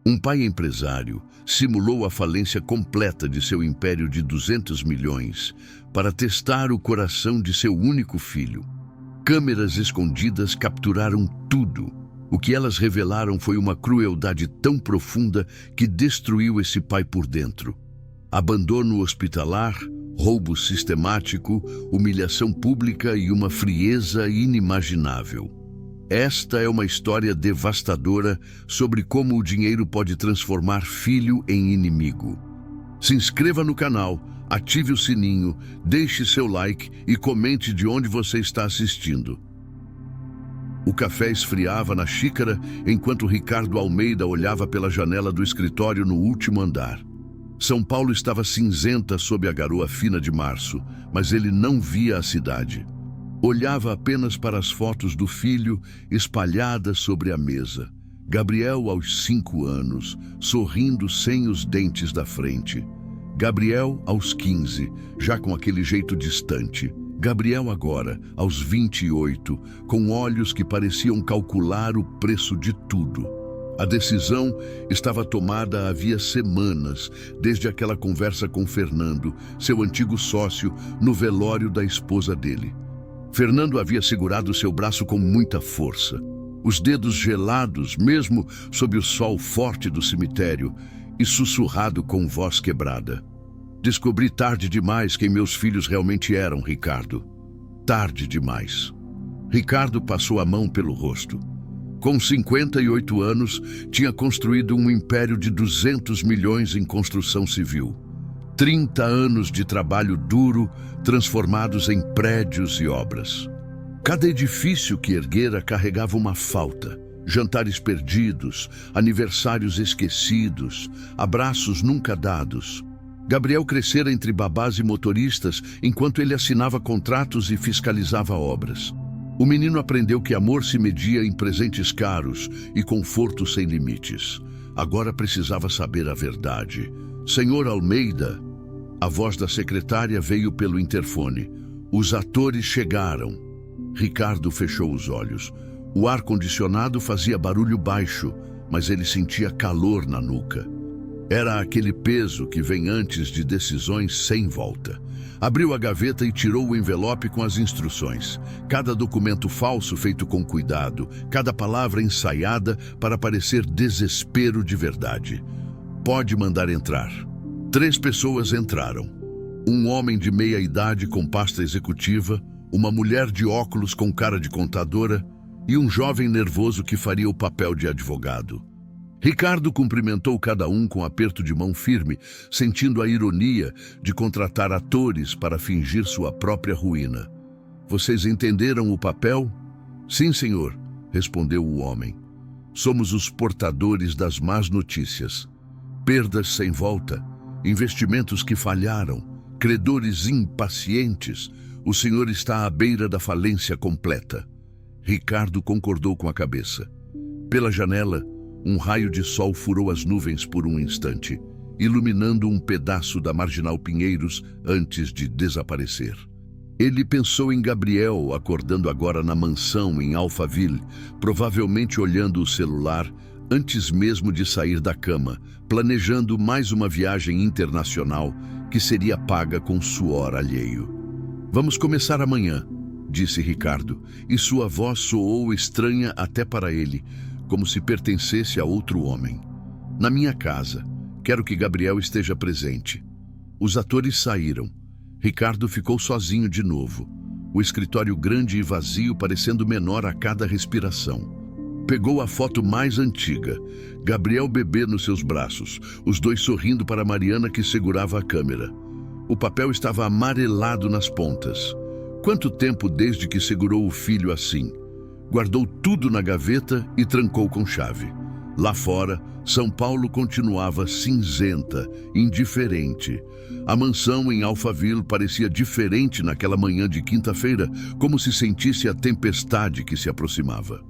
Um pai empresário simulou a falência completa de seu império de 200 milhões para testar o coração de seu único filho. Câmeras escondidas capturaram tudo. O que elas revelaram foi uma crueldade tão profunda que destruiu esse pai por dentro. Abandono hospitalar, roubo sistemático, humilhação pública e uma frieza inimaginável. Esta é uma história devastadora sobre como o dinheiro pode transformar filho em inimigo. Se inscreva no canal, ative o sininho, deixe seu like e comente de onde você está assistindo. O café esfriava na xícara enquanto Ricardo Almeida olhava pela janela do escritório no último andar. São Paulo estava cinzenta sob a garoa fina de março, mas ele não via a cidade. Olhava apenas para as fotos do filho espalhadas sobre a mesa. Gabriel aos 5 anos, sorrindo sem os dentes da frente. Gabriel aos 15, já com aquele jeito distante. Gabriel agora, aos 28, com olhos que pareciam calcular o preço de tudo. A decisão estava tomada havia semanas, desde aquela conversa com Fernando, seu antigo sócio, no velório da esposa dele. Fernando havia segurado seu braço com muita força, os dedos gelados, mesmo sob o sol forte do cemitério, e sussurrado com voz quebrada. Descobri tarde demais quem meus filhos realmente eram, Ricardo. Tarde demais. Ricardo passou a mão pelo rosto. Com 58 anos, tinha construído um império de 200 milhões em construção civil. 30 anos de trabalho duro transformados em prédios e obras. Cada edifício que erguera carregava uma falta. Jantares perdidos, aniversários esquecidos, abraços nunca dados. Gabriel crescera entre babás e motoristas enquanto ele assinava contratos e fiscalizava obras. O menino aprendeu que amor se media em presentes caros e conforto sem limites. Agora precisava saber a verdade. Senhor Almeida, a voz da secretária veio pelo interfone. Os atores chegaram. Ricardo fechou os olhos. O ar-condicionado fazia barulho baixo, mas ele sentia calor na nuca. Era aquele peso que vem antes de decisões sem volta. Abriu a gaveta e tirou o envelope com as instruções. Cada documento falso feito com cuidado, cada palavra ensaiada para parecer desespero de verdade. Pode mandar entrar. 3 pessoas entraram. Um homem de meia idade com pasta executiva, uma mulher de óculos com cara de contadora e um jovem nervoso que faria o papel de advogado. Ricardo cumprimentou cada um com aperto de mão firme, sentindo a ironia de contratar atores para fingir sua própria ruína. Vocês entenderam o papel? Sim, senhor, respondeu o homem. Somos os portadores das más notícias. Perdas sem volta, investimentos que falharam, credores impacientes. O senhor está à beira da falência completa. Ricardo concordou com a cabeça. Pela janela, um raio de sol furou as nuvens por um instante, iluminando um pedaço da Marginal Pinheiros antes de desaparecer. Ele pensou em Gabriel acordando agora na mansão em Alphaville, provavelmente olhando o celular antes mesmo de sair da cama, planejando mais uma viagem internacional que seria paga com suor alheio. Vamos começar amanhã, disse Ricardo, e sua voz soou estranha até para ele, como se pertencesse a outro homem. Na minha casa, quero que Gabriel esteja presente. Os atores saíram. Ricardo ficou sozinho de novo, o escritório grande e vazio parecendo menor a cada respiração. Pegou a foto mais antiga, Gabriel bebê nos seus braços, os dois sorrindo para Mariana que segurava a câmera. O papel estava amarelado nas pontas. Quanto tempo desde que segurou o filho assim? Guardou tudo na gaveta e trancou com chave. Lá fora, São Paulo continuava cinzenta, indiferente. A mansão em Alphaville parecia diferente naquela manhã de quinta-feira, como se sentisse a tempestade que se aproximava.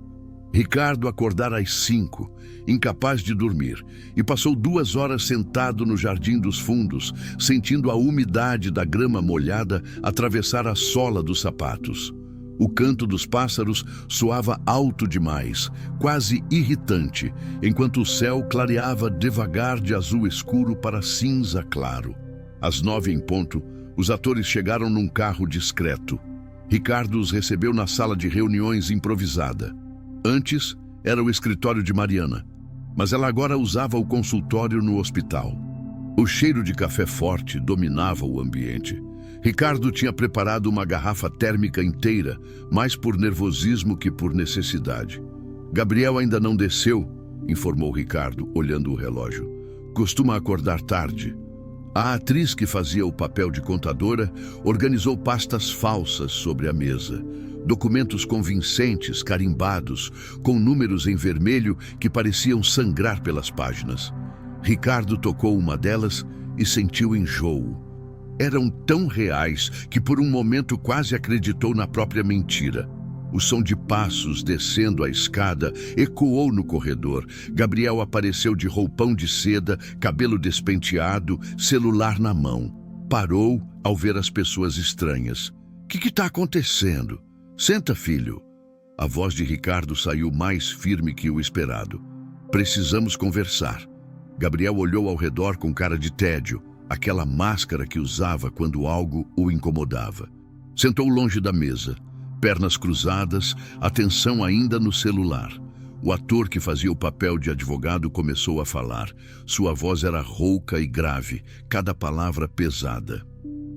Ricardo acordara às 5, incapaz de dormir, e passou 2 horas sentado no jardim dos fundos, sentindo a umidade da grama molhada atravessar a sola dos sapatos. O canto dos pássaros soava alto demais, quase irritante, enquanto o céu clareava devagar de azul escuro para cinza claro. Às 9 em ponto, os atores chegaram num carro discreto. Ricardo os recebeu na sala de reuniões improvisada. Antes, era o escritório de Mariana, mas ela agora usava o consultório no hospital. O cheiro de café forte dominava o ambiente. Ricardo tinha preparado uma garrafa térmica inteira, mais por nervosismo que por necessidade. Gabriel ainda não desceu, informou Ricardo, olhando o relógio. Costuma acordar tarde. A atriz que fazia o papel de contadora organizou pastas falsas sobre a mesa. Documentos convincentes, carimbados, com números em vermelho que pareciam sangrar pelas páginas. Ricardo tocou uma delas e sentiu enjoo. Eram tão reais que por um momento quase acreditou na própria mentira. O som de passos descendo a escada ecoou no corredor. Gabriel apareceu de roupão de seda, cabelo despenteado, celular na mão. Parou ao ver as pessoas estranhas. O que está acontecendo? Senta, filho. A voz de Ricardo saiu mais firme que o esperado. Precisamos conversar. Gabriel olhou ao redor com cara de tédio, aquela máscara que usava quando algo o incomodava. Sentou longe da mesa, pernas cruzadas, atenção ainda no celular. O ator que fazia o papel de advogado começou a falar. Sua voz era rouca e grave, cada palavra pesada.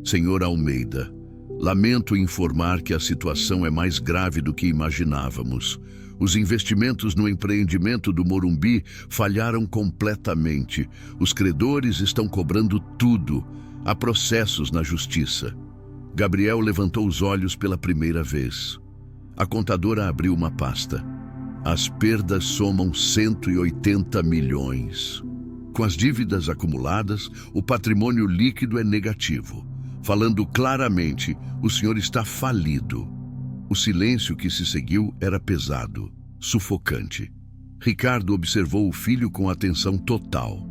Senhor Almeida, lamento informar que a situação é mais grave do que imaginávamos. Os investimentos no empreendimento do Morumbi falharam completamente. Os credores estão cobrando tudo. Há processos na justiça. Gabriel levantou os olhos pela primeira vez. A contadora abriu uma pasta. As perdas somam 180 milhões. Com as dívidas acumuladas, o patrimônio líquido é negativo. Falando claramente, o senhor está falido. O silêncio que se seguiu era pesado, sufocante. Ricardo observou o filho com atenção total.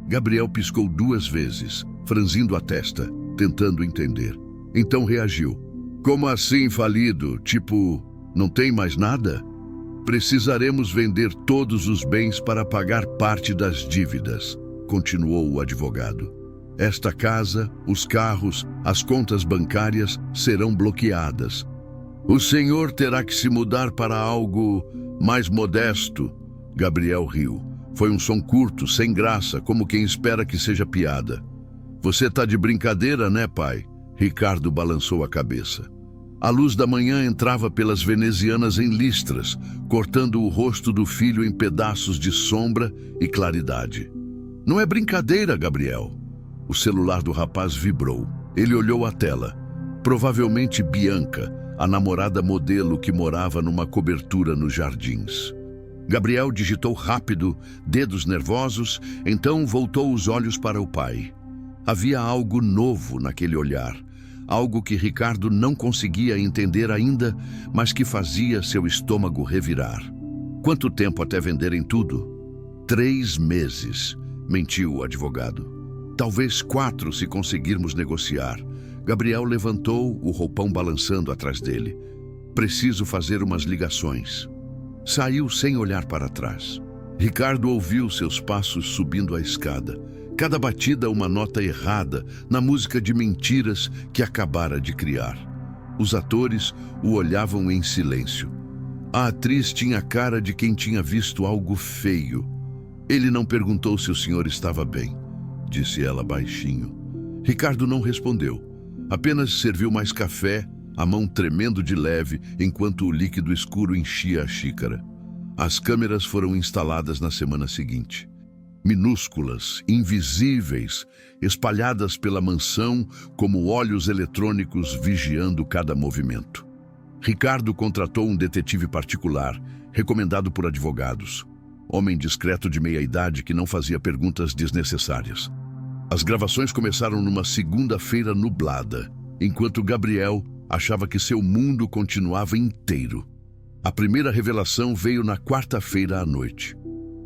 Gabriel piscou 2 vezes, franzindo a testa, tentando entender. Então reagiu. Como assim falido? Tipo, não tem mais nada? Precisaremos vender todos os bens para pagar parte das dívidas, continuou o advogado. Esta casa, os carros, as contas bancárias serão bloqueadas. O senhor terá que se mudar para algo mais modesto. Gabriel riu. Foi um som curto, sem graça, como quem espera que seja piada. Você tá de brincadeira, né, pai? Ricardo balançou a cabeça. A luz da manhã entrava pelas venezianas em listras, cortando o rosto do filho em pedaços de sombra e claridade. Não é brincadeira, Gabriel. O celular do rapaz vibrou. Ele olhou a tela. Provavelmente Bianca, a namorada modelo que morava numa cobertura nos jardins. Gabriel digitou rápido, dedos nervosos, então voltou os olhos para o pai. Havia algo novo naquele olhar, algo que Ricardo não conseguia entender ainda, mas que fazia seu estômago revirar. Quanto tempo até venderem tudo? 3 meses, mentiu o advogado. Talvez 4 se conseguirmos negociar. Gabriel levantou, o roupão balançando atrás dele. Preciso fazer umas ligações. Saiu sem olhar para trás. Ricardo ouviu seus passos subindo a escada. Cada batida uma nota errada na música de mentiras que acabara de criar. Os atores o olhavam em silêncio. A atriz tinha a cara de quem tinha visto algo feio. Ele não perguntou se o senhor estava bem, disse ela baixinho. Ricardo não respondeu. Apenas serviu mais café, a mão tremendo de leve, enquanto o líquido escuro enchia a xícara. As câmeras foram instaladas na semana seguinte. Minúsculas, invisíveis, espalhadas pela mansão como olhos eletrônicos vigiando cada movimento. Ricardo contratou um detetive particular, recomendado por advogados. Homem discreto de meia-idade que não fazia perguntas desnecessárias. As gravações começaram numa segunda-feira nublada, enquanto Gabriel achava que seu mundo continuava inteiro. A primeira revelação veio na quarta-feira à noite.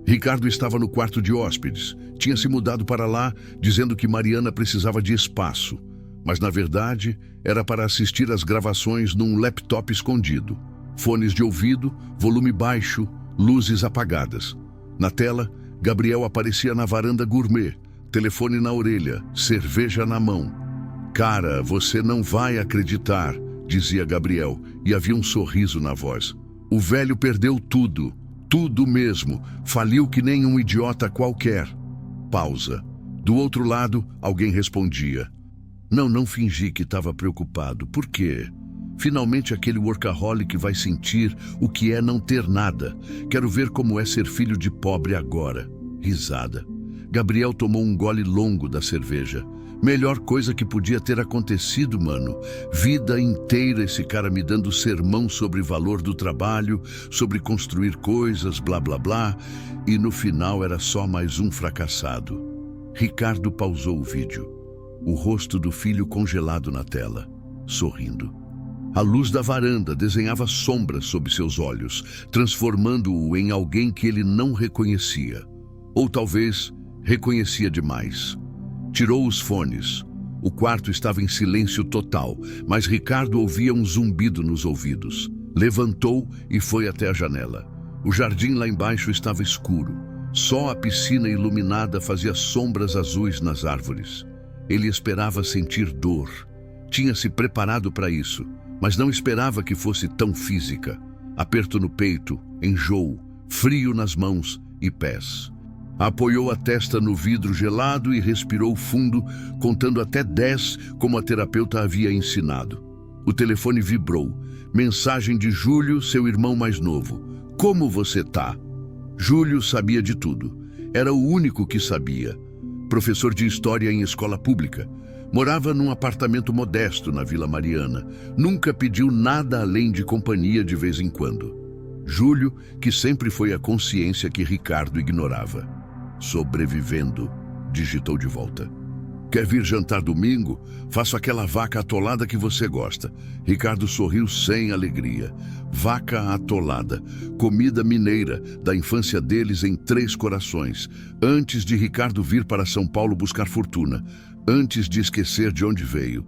Ricardo estava no quarto de hóspedes. Tinha se mudado para lá, dizendo que Mariana precisava de espaço. Mas na verdade era para assistir às gravações num laptop escondido. Fones de ouvido, volume baixo, luzes apagadas. Na tela, Gabriel aparecia na varanda gourmet, telefone na orelha, cerveja na mão. "Cara, você não vai acreditar", dizia Gabriel, e havia um sorriso na voz. "O velho perdeu tudo, tudo mesmo, faliu que nem um idiota qualquer." Pausa. Do outro lado, alguém respondia: Não fingi que estava preocupado. Por quê? Finalmente aquele workaholic vai sentir o que é não ter nada. Quero ver como é ser filho de pobre agora." Risada. Gabriel tomou um gole longo da cerveja. "Melhor coisa que podia ter acontecido, mano. Vida inteira esse cara me dando sermão sobre valor do trabalho, sobre construir coisas, blá blá blá, e no final era só mais um fracassado." Ricardo pausou o vídeo. O rosto do filho congelado na tela, sorrindo. A luz da varanda desenhava sombras sob seus olhos, transformando-o em alguém que ele não reconhecia. Ou talvez reconhecia demais. Tirou os fones. O quarto estava em silêncio total, mas Ricardo ouvia um zumbido nos ouvidos. Levantou e foi até a janela. O jardim lá embaixo estava escuro. Só a piscina iluminada fazia sombras azuis nas árvores. Ele esperava sentir dor. Tinha se preparado para isso, mas não esperava que fosse tão física. Aperto no peito, enjoo, frio nas mãos e pés. Apoiou a testa no vidro gelado e respirou fundo, contando até 10, como a terapeuta havia ensinado. O telefone vibrou. Mensagem de Júlio, seu irmão mais novo. "Como você tá?" Júlio sabia de tudo. Era o único que sabia. Professor de história em escola pública. Morava num apartamento modesto na Vila Mariana. Nunca pediu nada além de companhia de vez em quando. Júlio, que sempre foi a consciência que Ricardo ignorava. "Sobrevivendo", digitou de volta. "Quer vir jantar domingo? Faço aquela vaca atolada que você gosta." Ricardo sorriu sem alegria. Vaca atolada, comida mineira da infância deles em Três Corações, antes de Ricardo vir para São Paulo buscar fortuna, antes de esquecer de onde veio.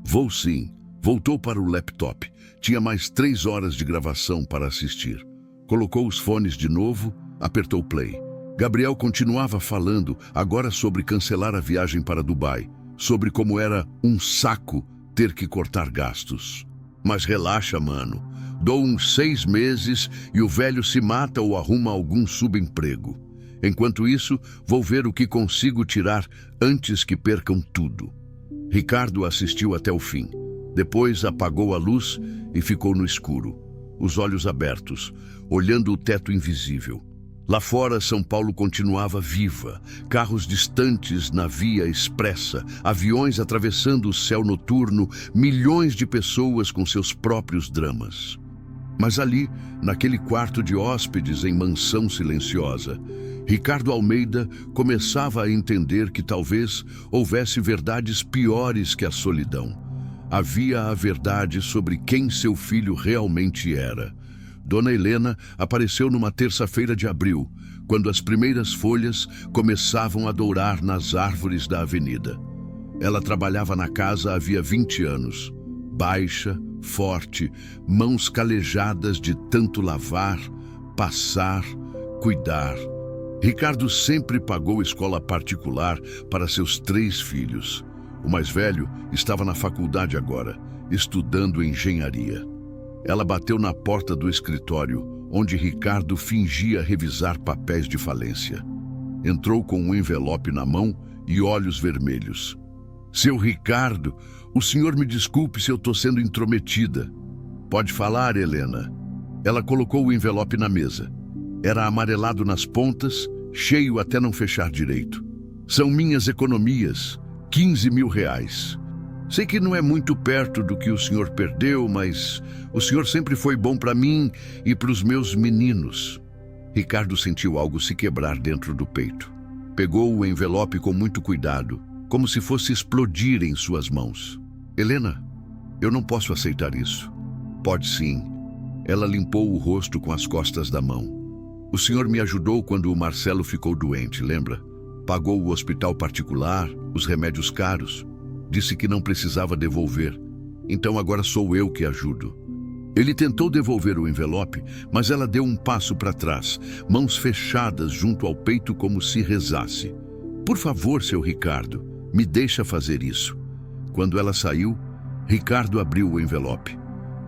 "Vou sim." Voltou para o laptop. Tinha mais 3 horas de gravação para assistir. Colocou os fones de novo, apertou play. Gabriel continuava falando, agora sobre cancelar a viagem para Dubai, sobre como era um saco ter que cortar gastos. "Mas relaxa, mano. Dou uns 6 meses e o velho se mata ou arruma algum subemprego. Enquanto isso, vou ver o que consigo tirar antes que percam tudo." Ricardo assistiu até o fim. Depois apagou a luz e ficou no escuro, os olhos abertos, olhando o teto invisível. Lá fora, São Paulo continuava viva, carros distantes na via expressa, aviões atravessando o céu noturno, milhões de pessoas com seus próprios dramas. Mas ali, naquele quarto de hóspedes em mansão silenciosa, Ricardo Almeida começava a entender que talvez houvesse verdades piores que a solidão. Havia a verdade sobre quem seu filho realmente era. Dona Helena apareceu numa terça-feira de abril, quando as primeiras folhas começavam a dourar nas árvores da avenida. Ela trabalhava na casa havia 20 anos. Baixa, forte, mãos calejadas de tanto lavar, passar, cuidar. Ricardo sempre pagou escola particular para seus 3 filhos. O mais velho estava na faculdade agora, estudando engenharia. Ela bateu na porta do escritório, onde Ricardo fingia revisar papéis de falência. Entrou com um envelope na mão e olhos vermelhos. "Seu Ricardo, o senhor me desculpe se eu estou sendo intrometida." "Pode falar, Helena." Ela colocou o envelope na mesa. Era amarelado nas pontas, cheio até não fechar direito. "São minhas economias, 15 mil reais. Sei que não é muito perto do que o senhor perdeu, mas o senhor sempre foi bom para mim e para os meus meninos." Ricardo sentiu algo se quebrar dentro do peito. Pegou o envelope com muito cuidado, como se fosse explodir em suas mãos. "Helena, eu não posso aceitar isso." "Pode sim." Ela limpou o rosto com as costas da mão. "O senhor me ajudou quando o Marcelo ficou doente, lembra? Pagou o hospital particular, os remédios caros." Disse que não precisava devolver. Então agora sou eu que ajudo. Ele tentou devolver o envelope, mas ela deu um passo para trás, mãos fechadas junto ao peito como se rezasse. Por favor, seu Ricardo, me deixa fazer isso. Quando ela saiu, Ricardo abriu o envelope.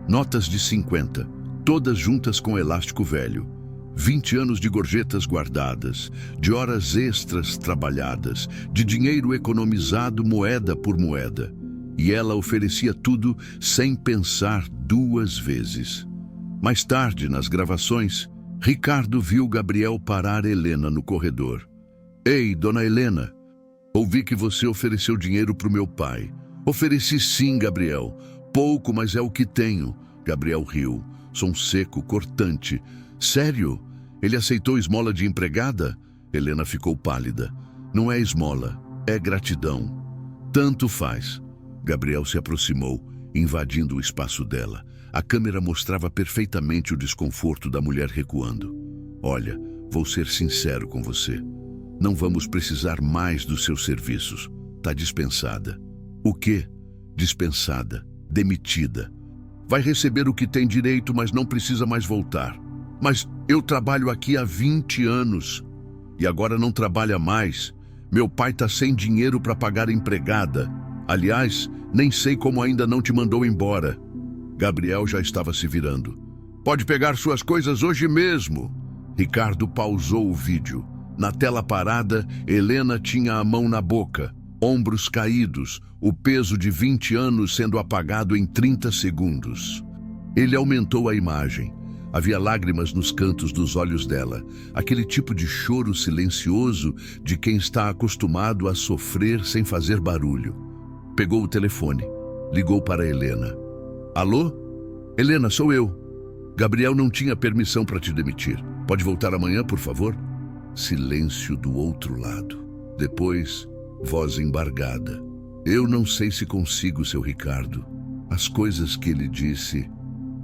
Notas de 50, todas juntas com elástico velho. 20 anos de gorjetas guardadas, de horas extras trabalhadas, de dinheiro economizado moeda por moeda. E ela oferecia tudo sem pensar duas vezes. Mais tarde, nas gravações, Ricardo viu Gabriel parar Helena no corredor. Ei, dona Helena, ouvi que você ofereceu dinheiro para o meu pai. Ofereci sim, Gabriel. Pouco, mas é o que tenho. Gabriel riu, som seco, cortante. Sério? Ele aceitou esmola de empregada? Helena ficou pálida. Não é esmola, é gratidão. Tanto faz. Gabriel se aproximou, invadindo o espaço dela. A câmera mostrava perfeitamente o desconforto da mulher recuando. Olha, vou ser sincero com você. Não vamos precisar mais dos seus serviços. Tá dispensada. O quê? Dispensada. Demitida. Vai receber o que tem direito, mas não precisa mais voltar. Mas eu trabalho aqui há 20 anos. E agora não trabalha mais. Meu pai tá sem dinheiro para pagar a empregada. Aliás, nem sei como ainda não te mandou embora. Gabriel já estava se virando. Pode pegar suas coisas hoje mesmo. Ricardo pausou o vídeo. Na tela parada, Helena tinha a mão na boca, ombros caídos, o peso de 20 anos sendo apagado em 30 segundos. Ele aumentou a imagem. Havia lágrimas nos cantos dos olhos dela, aquele tipo de choro silencioso de quem está acostumado a sofrer sem fazer barulho. Pegou o telefone, ligou para Helena. Alô? Helena, sou eu. Gabriel não tinha permissão para te demitir. Pode voltar amanhã, por favor? Silêncio do outro lado. Depois, voz embargada. Eu não sei se consigo, seu Ricardo. As coisas que ele disse...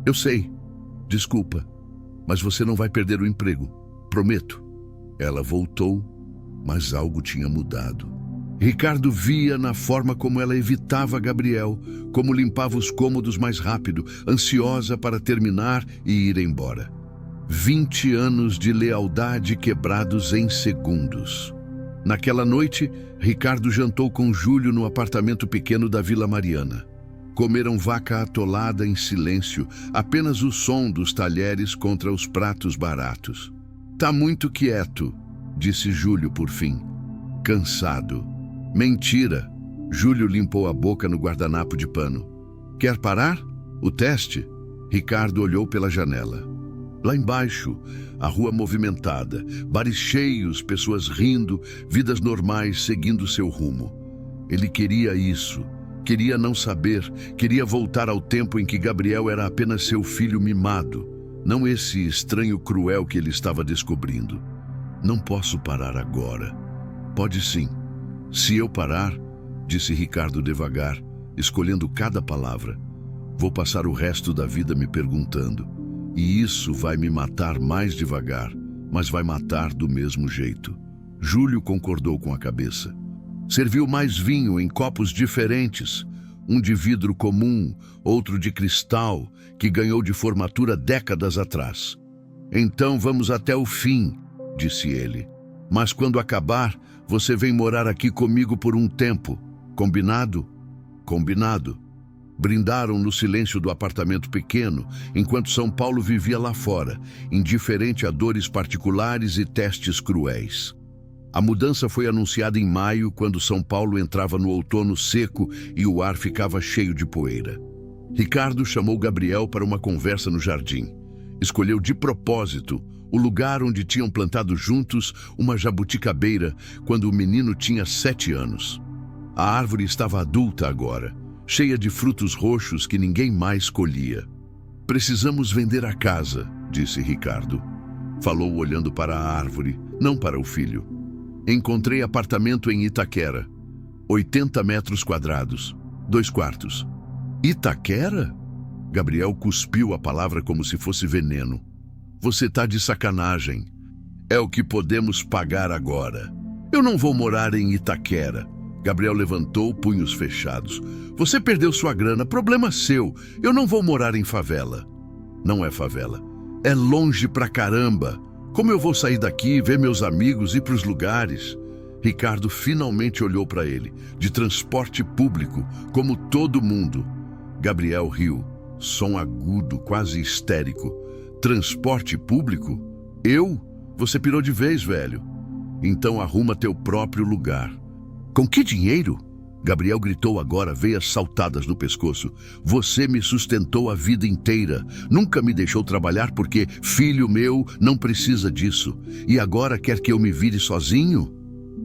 Eu sei. Desculpa, mas você não vai perder o emprego. Prometo. Ela voltou, mas algo tinha mudado. Ricardo via na forma como ela evitava Gabriel, como limpava os cômodos mais rápido, ansiosa para terminar e ir embora. 20 anos de lealdade quebrados em segundos. Naquela noite, Ricardo jantou com Júlio no apartamento pequeno da Vila Mariana. Comeram vaca atolada em silêncio, apenas o som dos talheres contra os pratos baratos. Tá muito quieto, disse Júlio por fim. Cansado. Mentira. Júlio limpou a boca no guardanapo de pano. Quer parar? O teste? Ricardo olhou pela janela. Lá embaixo, a rua movimentada, bares cheios, pessoas rindo, vidas normais seguindo seu rumo. Ele queria isso. Queria não saber, queria voltar ao tempo em que Gabriel era apenas seu filho mimado, não esse estranho cruel que ele estava descobrindo. Não posso parar agora. Pode sim. Se eu parar, disse Ricardo devagar, escolhendo cada palavra, vou passar o resto da vida me perguntando. E isso vai me matar mais devagar, mas vai matar do mesmo jeito. Júlio concordou com a cabeça. Serviu mais vinho em copos diferentes, um de vidro comum, outro de cristal, que ganhou de formatura décadas atrás. Então vamos até o fim, disse ele. Mas quando acabar, você vem morar aqui comigo por um tempo. Combinado? Combinado. Brindaram no silêncio do apartamento pequeno, enquanto São Paulo vivia lá fora, indiferente a dores particulares e testes cruéis. A mudança foi anunciada em maio, quando São Paulo entrava no outono seco e o ar ficava cheio de poeira. Ricardo chamou Gabriel para uma conversa no jardim. Escolheu de propósito o lugar onde tinham plantado juntos uma jabuticabeira quando o menino tinha 7 anos. A árvore estava adulta agora, cheia de frutos roxos que ninguém mais colhia. Precisamos vender a casa, disse Ricardo. Falou olhando para a árvore, não para o filho. Encontrei apartamento em Itaquera. 80 metros quadrados, 2 quartos. Itaquera? Gabriel cuspiu a palavra como se fosse veneno. Você tá de sacanagem. É o que podemos pagar agora. Eu não vou morar em Itaquera. Gabriel levantou, punhos fechados. Você perdeu sua grana, problema seu. Eu não vou morar em favela. Não é favela. É longe pra caramba. Como eu vou sair daqui, ver meus amigos, ir pros lugares? Ricardo finalmente olhou para ele, de transporte público, como todo mundo. Gabriel riu, som agudo, quase histérico. Transporte público? Eu? Você pirou de vez, velho. Então arruma teu próprio lugar. Com que dinheiro? Gabriel gritou agora, veias saltadas no pescoço. Você me sustentou a vida inteira. Nunca me deixou trabalhar porque filho meu não precisa disso. E agora quer que eu me vire sozinho?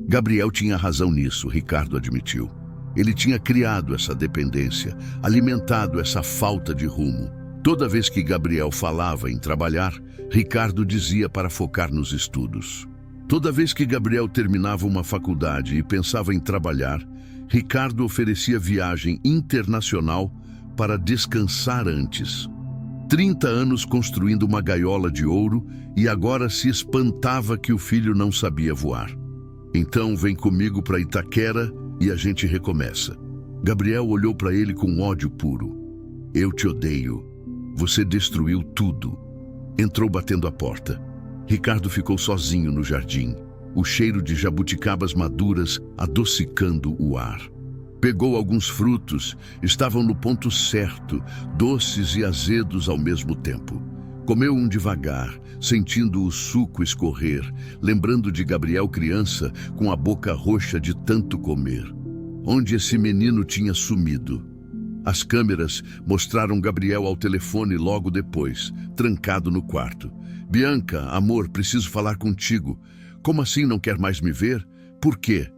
Gabriel tinha razão nisso, Ricardo admitiu. Ele tinha criado essa dependência, alimentado essa falta de rumo. Toda vez que Gabriel falava em trabalhar, Ricardo dizia para focar nos estudos. Toda vez que Gabriel terminava uma faculdade e pensava em trabalhar, Ricardo oferecia viagem internacional para descansar antes. 30 anos construindo uma gaiola de ouro e agora se espantava que o filho não sabia voar. Então vem comigo para Itaquera e a gente recomeça. Gabriel olhou para ele com ódio puro. Eu te odeio. Você destruiu tudo. Entrou batendo a porta. Ricardo ficou sozinho no jardim, o cheiro de jabuticabas maduras adocicando o ar. Pegou alguns frutos, estavam no ponto certo, doces e azedos ao mesmo tempo. Comeu um devagar, sentindo o suco escorrer, lembrando de Gabriel criança com a boca roxa de tanto comer. Onde esse menino tinha sumido? As câmeras mostraram Gabriel ao telefone logo depois, trancado no quarto. Bianca, amor, preciso falar contigo. Como assim não quer mais me ver? Por quê?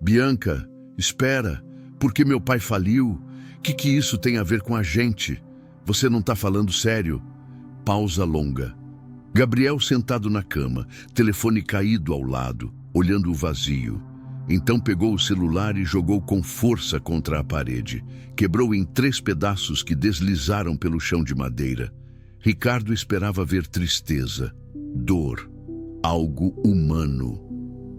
Bianca, espera. Porque meu pai faliu? Que isso tem a ver com a gente? Você não está falando sério? Pausa longa. Gabriel sentado na cama, telefone caído ao lado, olhando o vazio. Então pegou o celular e jogou com força contra a parede. Quebrou em 3 pedaços que deslizaram pelo chão de madeira. Ricardo esperava ver tristeza, dor, algo humano.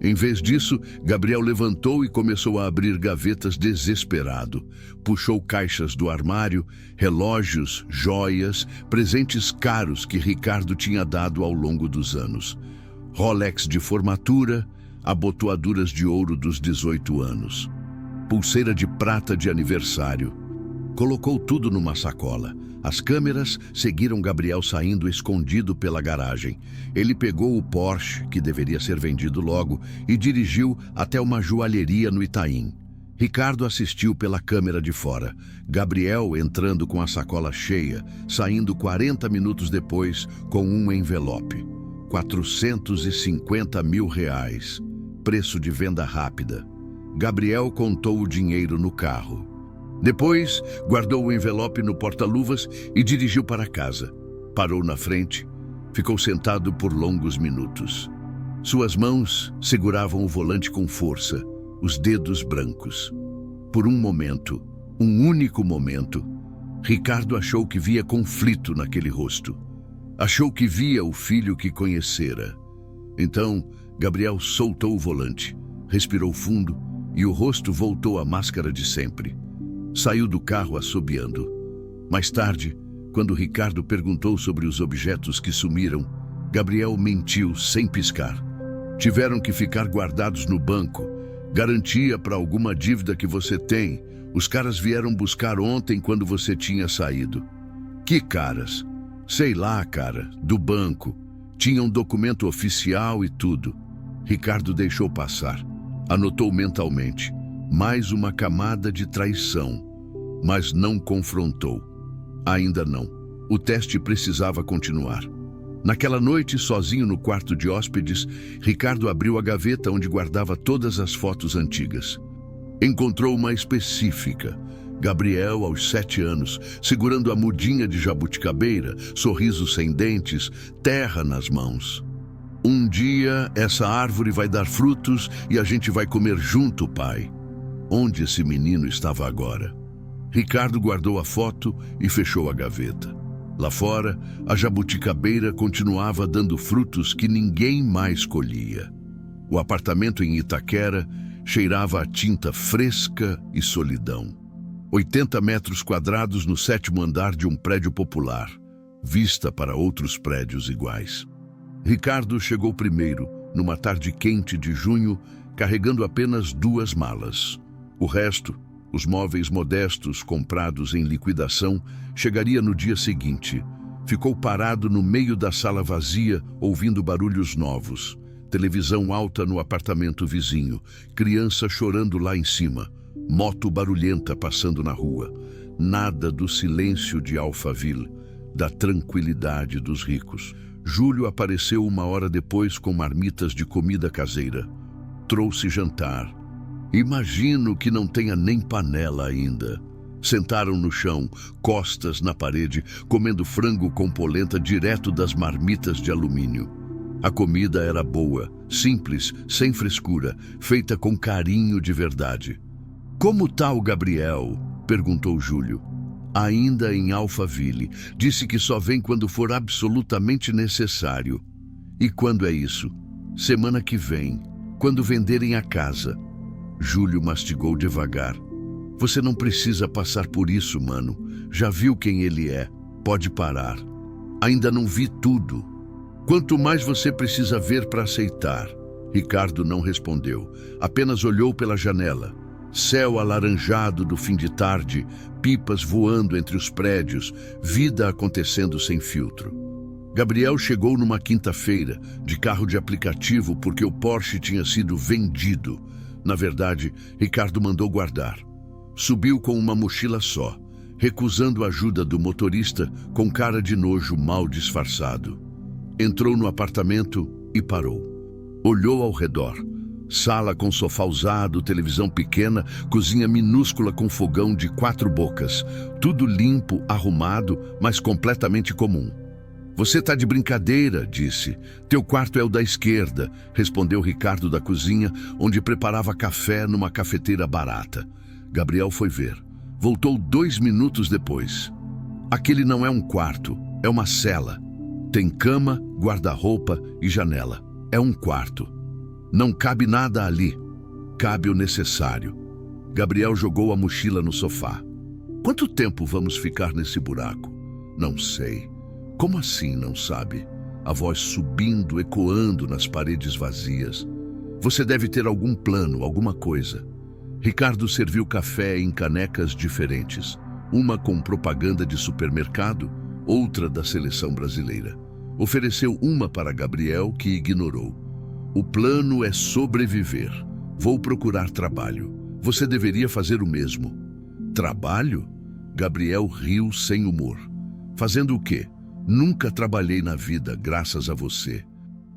Em vez disso, Gabriel levantou e começou a abrir gavetas desesperado. Puxou caixas do armário, relógios, joias, presentes caros que Ricardo tinha dado ao longo dos anos. Rolex de formatura, abotoaduras de ouro dos 18 anos. Pulseira de prata de aniversário. Colocou tudo numa sacola. As câmeras seguiram Gabriel saindo escondido pela garagem. Ele pegou o Porsche, que deveria ser vendido logo, e dirigiu até uma joalheria no Itaim. Ricardo assistiu pela câmera de fora. Gabriel entrando com a sacola cheia, saindo 40 minutos depois com um envelope. 450 mil reais. Preço de venda rápida. Gabriel contou o dinheiro no carro. Depois, guardou o envelope no porta-luvas e dirigiu para casa. Parou na frente, ficou sentado por longos minutos. Suas mãos seguravam o volante com força, os dedos brancos. Por um momento, um único momento, Ricardo achou que via conflito naquele rosto. Achou que via o filho que conhecera. Então, Gabriel soltou o volante, respirou fundo e o rosto voltou à máscara de sempre. Saiu do carro assobiando. Mais tarde, quando Ricardo perguntou sobre os objetos que sumiram, Gabriel mentiu sem piscar. Tiveram que ficar guardados no banco. Garantia para alguma dívida que você tem. Os caras vieram buscar ontem quando você tinha saído. Que caras? Sei lá, cara, do banco. Tinha um documento oficial e tudo. Ricardo deixou passar. Anotou mentalmente. Mais uma camada de traição, mas não confrontou. Ainda não. O teste precisava continuar. Naquela noite, sozinho no quarto de hóspedes, Ricardo abriu a gaveta onde guardava todas as fotos antigas. Encontrou uma específica. Gabriel, aos 7 anos, segurando a mudinha de jabuticabeira, sorriso sem dentes, terra nas mãos. Um dia, essa árvore vai dar frutos e a gente vai comer junto, pai. Onde esse menino estava agora? Ricardo guardou a foto e fechou a gaveta. Lá fora, a jabuticabeira continuava dando frutos que ninguém mais colhia. O apartamento em Itaquera cheirava a tinta fresca e solidão. 80 metros quadrados no 7º andar de um prédio popular, vista para outros prédios iguais. Ricardo chegou primeiro, numa tarde quente de junho, carregando apenas 2 malas. O resto, os móveis modestos comprados em liquidação, chegaria no dia seguinte. Ficou parado no meio da sala vazia, ouvindo barulhos novos. Televisão alta no apartamento vizinho, criança chorando lá em cima, moto barulhenta passando na rua. Nada do silêncio de Alphaville, da tranquilidade dos ricos. Júlio apareceu 1 hora depois com marmitas de comida caseira. Trouxe jantar. Imagino que não tenha nem panela ainda. Sentaram no chão, costas na parede, comendo frango com polenta direto das marmitas de alumínio. A comida era boa, simples, sem frescura, feita com carinho de verdade. "Como tá o Gabriel?" perguntou Júlio. "Ainda em Alphaville. Disse que só vem quando for absolutamente necessário." "E quando é isso?" "Semana que vem, quando venderem a casa." Júlio mastigou devagar. "Você não precisa passar por isso, mano. Já viu quem ele é. Pode parar." "Ainda não vi tudo." "Quanto mais você precisa ver para aceitar." Ricardo não respondeu, apenas olhou pela janela. Céu alaranjado do fim de tarde, pipas voando entre os prédios, vida acontecendo sem filtro. Gabriel chegou numa quinta-feira, de carro de aplicativo, porque o Porsche tinha sido vendido. Na verdade, Ricardo mandou guardar. Subiu com uma mochila só, recusando a ajuda do motorista com cara de nojo mal disfarçado. Entrou no apartamento e parou. Olhou ao redor. Sala com sofá usado, televisão pequena, cozinha minúscula com fogão de 4 bocas. Tudo limpo, arrumado, mas completamente comum. "Você tá de brincadeira", disse. "Teu quarto é o da esquerda", respondeu Ricardo da cozinha, onde preparava café numa cafeteira barata. Gabriel foi ver. Voltou 2 minutos depois. "Aquele não é um quarto, é uma cela. Tem cama, guarda-roupa e janela. É um quarto. Não cabe nada ali. Cabe o necessário." Gabriel jogou a mochila no sofá. "Quanto tempo vamos ficar nesse buraco?" "Não sei." "Como assim não sabe?" A voz subindo, ecoando nas paredes vazias. "Você deve ter algum plano, alguma coisa." Ricardo serviu café em canecas diferentes. Uma com propaganda de supermercado, outra da seleção brasileira. Ofereceu uma para Gabriel, que ignorou. "O plano é sobreviver. Vou procurar trabalho. Você deveria fazer o mesmo." "Trabalho?" Gabriel riu sem humor. "Fazendo o quê?" "Nunca trabalhei na vida, graças a você."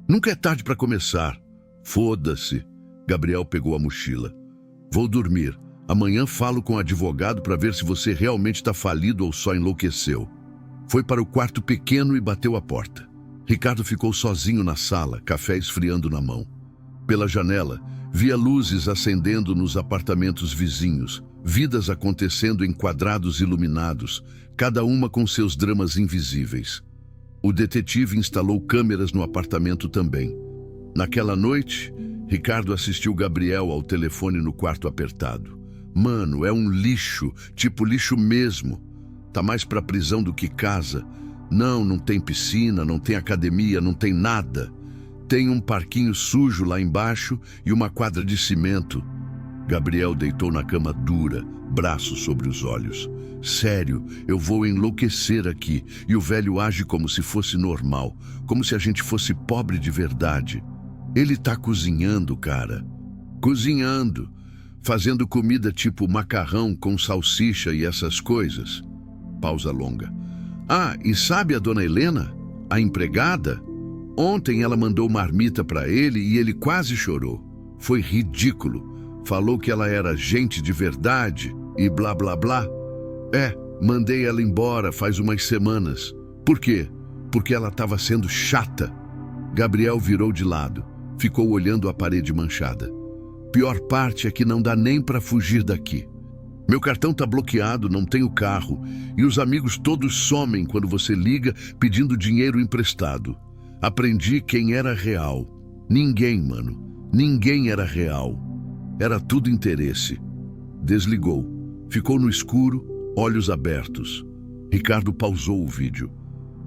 "Nunca é tarde para começar." "Foda-se." Gabriel pegou a mochila. "Vou dormir. Amanhã falo com o advogado para ver se você realmente está falido ou só enlouqueceu." Foi para o quarto pequeno e bateu a porta. Ricardo ficou sozinho na sala, café esfriando na mão. Pela janela, via luzes acendendo nos apartamentos vizinhos, vidas acontecendo em quadrados iluminados, cada uma com seus dramas invisíveis. O detetive instalou câmeras no apartamento também. Naquela noite, Ricardo assistiu Gabriel ao telefone no quarto apertado. "Mano, é um lixo, tipo lixo mesmo. Tá mais pra prisão do que casa. Não tem piscina, não tem academia, não tem nada. Tem um parquinho sujo lá embaixo e uma quadra de cimento." Gabriel deitou na cama dura, braços sobre os olhos. "Sério, eu vou enlouquecer aqui." E o velho age como se fosse normal, como se a gente fosse pobre de verdade. "Ele tá cozinhando, cara." "Cozinhando. Fazendo comida tipo macarrão com salsicha e essas coisas." Pausa longa. "Ah, e sabe a dona Helena? A empregada? Ontem ela mandou marmita para ele e ele quase chorou. Foi ridículo. Falou que ela era gente de verdade e blá blá blá. Mandei ela embora faz umas semanas." "Por quê?" "Porque ela estava sendo chata." Gabriel virou de lado. Ficou olhando a parede manchada. "Pior parte é que não dá nem para fugir daqui. Meu cartão tá bloqueado, não tenho carro. E os amigos todos somem quando você liga pedindo dinheiro emprestado. Aprendi quem era real. Ninguém, mano. Ninguém era real." Era tudo interesse. Desligou. Ficou no escuro, olhos abertos. Ricardo pausou o vídeo.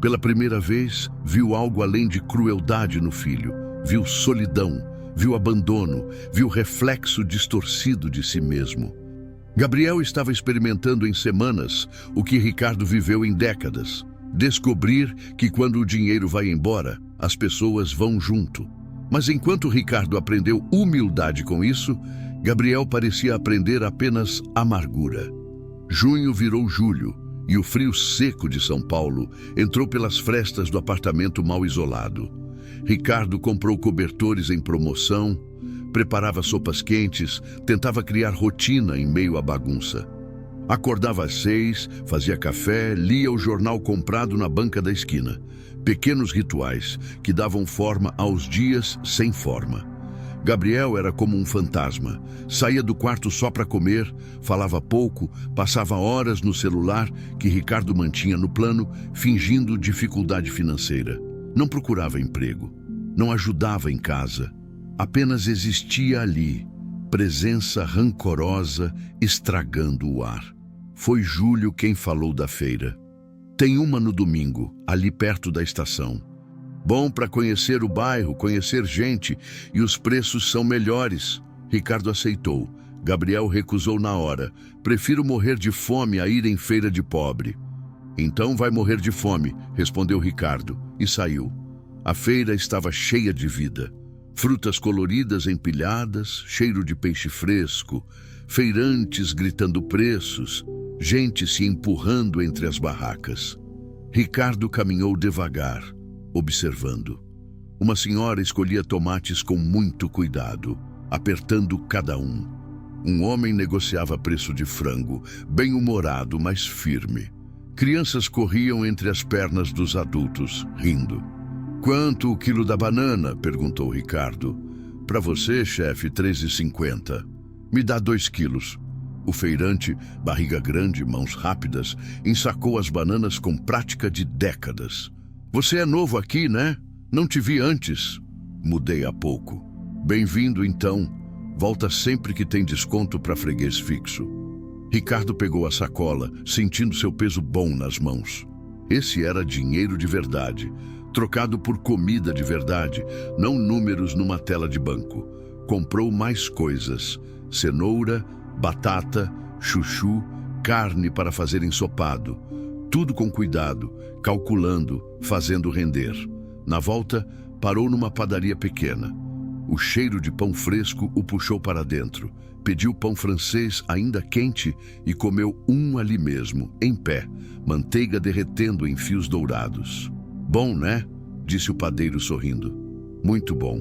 Pela primeira vez, viu algo além de crueldade no filho. Viu solidão, viu abandono, viu reflexo distorcido de si mesmo. Gabriel estava experimentando em semanas o que Ricardo viveu em décadas. Descobrir que quando o dinheiro vai embora, as pessoas vão junto. Mas enquanto Ricardo aprendeu humildade com isso, Gabriel parecia aprender apenas amargura. Junho virou julho e o frio seco de São Paulo entrou pelas frestas do apartamento mal isolado. Ricardo comprou cobertores em promoção, preparava sopas quentes, tentava criar rotina em meio à bagunça. Acordava às 6, fazia café, lia o jornal comprado na banca da esquina. Pequenos rituais que davam forma aos dias sem forma. Gabriel era como um fantasma. Saía do quarto só para comer, falava pouco, passava horas no celular que Ricardo mantinha no plano, fingindo dificuldade financeira. Não procurava emprego, não ajudava em casa. Apenas existia ali, presença rancorosa estragando o ar. Foi Júlio quem falou da feira. Tem uma no domingo, ali perto da estação. Bom para conhecer o bairro, conhecer gente, e os preços são melhores. Ricardo aceitou. Gabriel recusou na hora. Prefiro morrer de fome a ir em feira de pobre. Então vai morrer de fome, respondeu Ricardo, e saiu. A feira estava cheia de vida. Frutas coloridas empilhadas, cheiro de peixe fresco, feirantes gritando preços, gente se empurrando entre as barracas. Ricardo caminhou devagar, observando. Uma senhora escolhia tomates com muito cuidado, apertando cada um. Um homem negociava preço de frango, bem-humorado, mas firme. Crianças corriam entre as pernas dos adultos, rindo. "Quanto o quilo da banana?" perguntou Ricardo. "Para você, chefe, 3,50. Me dá 2 quilos." O feirante, barriga grande, mãos rápidas, ensacou as bananas com prática de décadas. "Você é novo aqui, né? Não te vi antes." "Mudei há pouco." "Bem-vindo, então. Volta sempre que tem desconto para freguês fixo." Ricardo pegou a sacola, sentindo seu peso bom nas mãos. Esse era dinheiro de verdade, trocado por comida de verdade, não números numa tela de banco. Comprou mais coisas: cenoura, batata, chuchu, carne para fazer ensopado. Tudo com cuidado, calculando, fazendo render. Na volta, parou numa padaria pequena. O cheiro de pão fresco o puxou para dentro. Pediu pão francês ainda quente e comeu um ali mesmo, em pé, manteiga derretendo em fios dourados. "Bom, né?" disse o padeiro sorrindo. "Muito bom.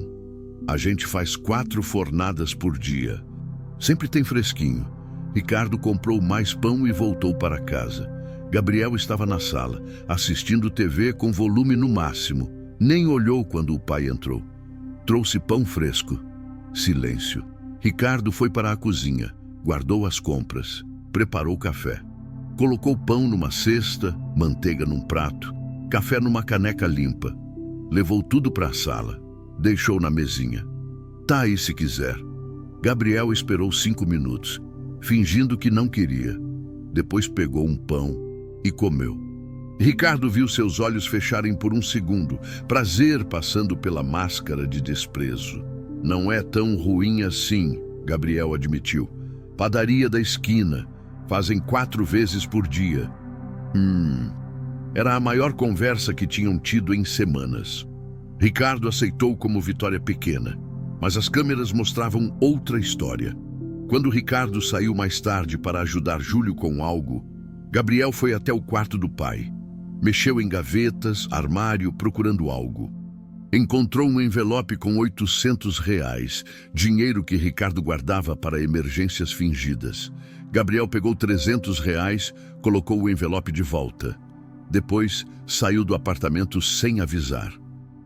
A gente faz 4 fornadas por dia. Sempre tem fresquinho." Ricardo comprou mais pão e voltou para casa. Gabriel estava na sala, assistindo TV com volume no máximo. Nem olhou quando o pai entrou. Trouxe pão fresco. Silêncio. Ricardo foi para a cozinha, guardou as compras, preparou café. Colocou pão numa cesta, manteiga num prato, café numa caneca limpa. Levou tudo para a sala. Deixou na mesinha. "Tá aí se quiser." Gabriel esperou 5 minutos, fingindo que não queria. Depois pegou um pão e comeu. Ricardo viu seus olhos fecharem por um segundo, prazer passando pela máscara de desprezo. "Não é tão ruim assim", Gabriel admitiu. "Padaria da esquina. Fazem 4 vezes por dia." Era a maior conversa que tinham tido em semanas. Ricardo aceitou como vitória pequena, mas as câmeras mostravam outra história. Quando Ricardo saiu mais tarde para ajudar Júlio com algo, Gabriel foi até o quarto do pai. Mexeu em gavetas, armário, procurando algo. Encontrou um envelope com R$ 800, dinheiro que Ricardo guardava para emergências fingidas. Gabriel pegou R$ 300, colocou o envelope de volta. Depois, saiu do apartamento sem avisar.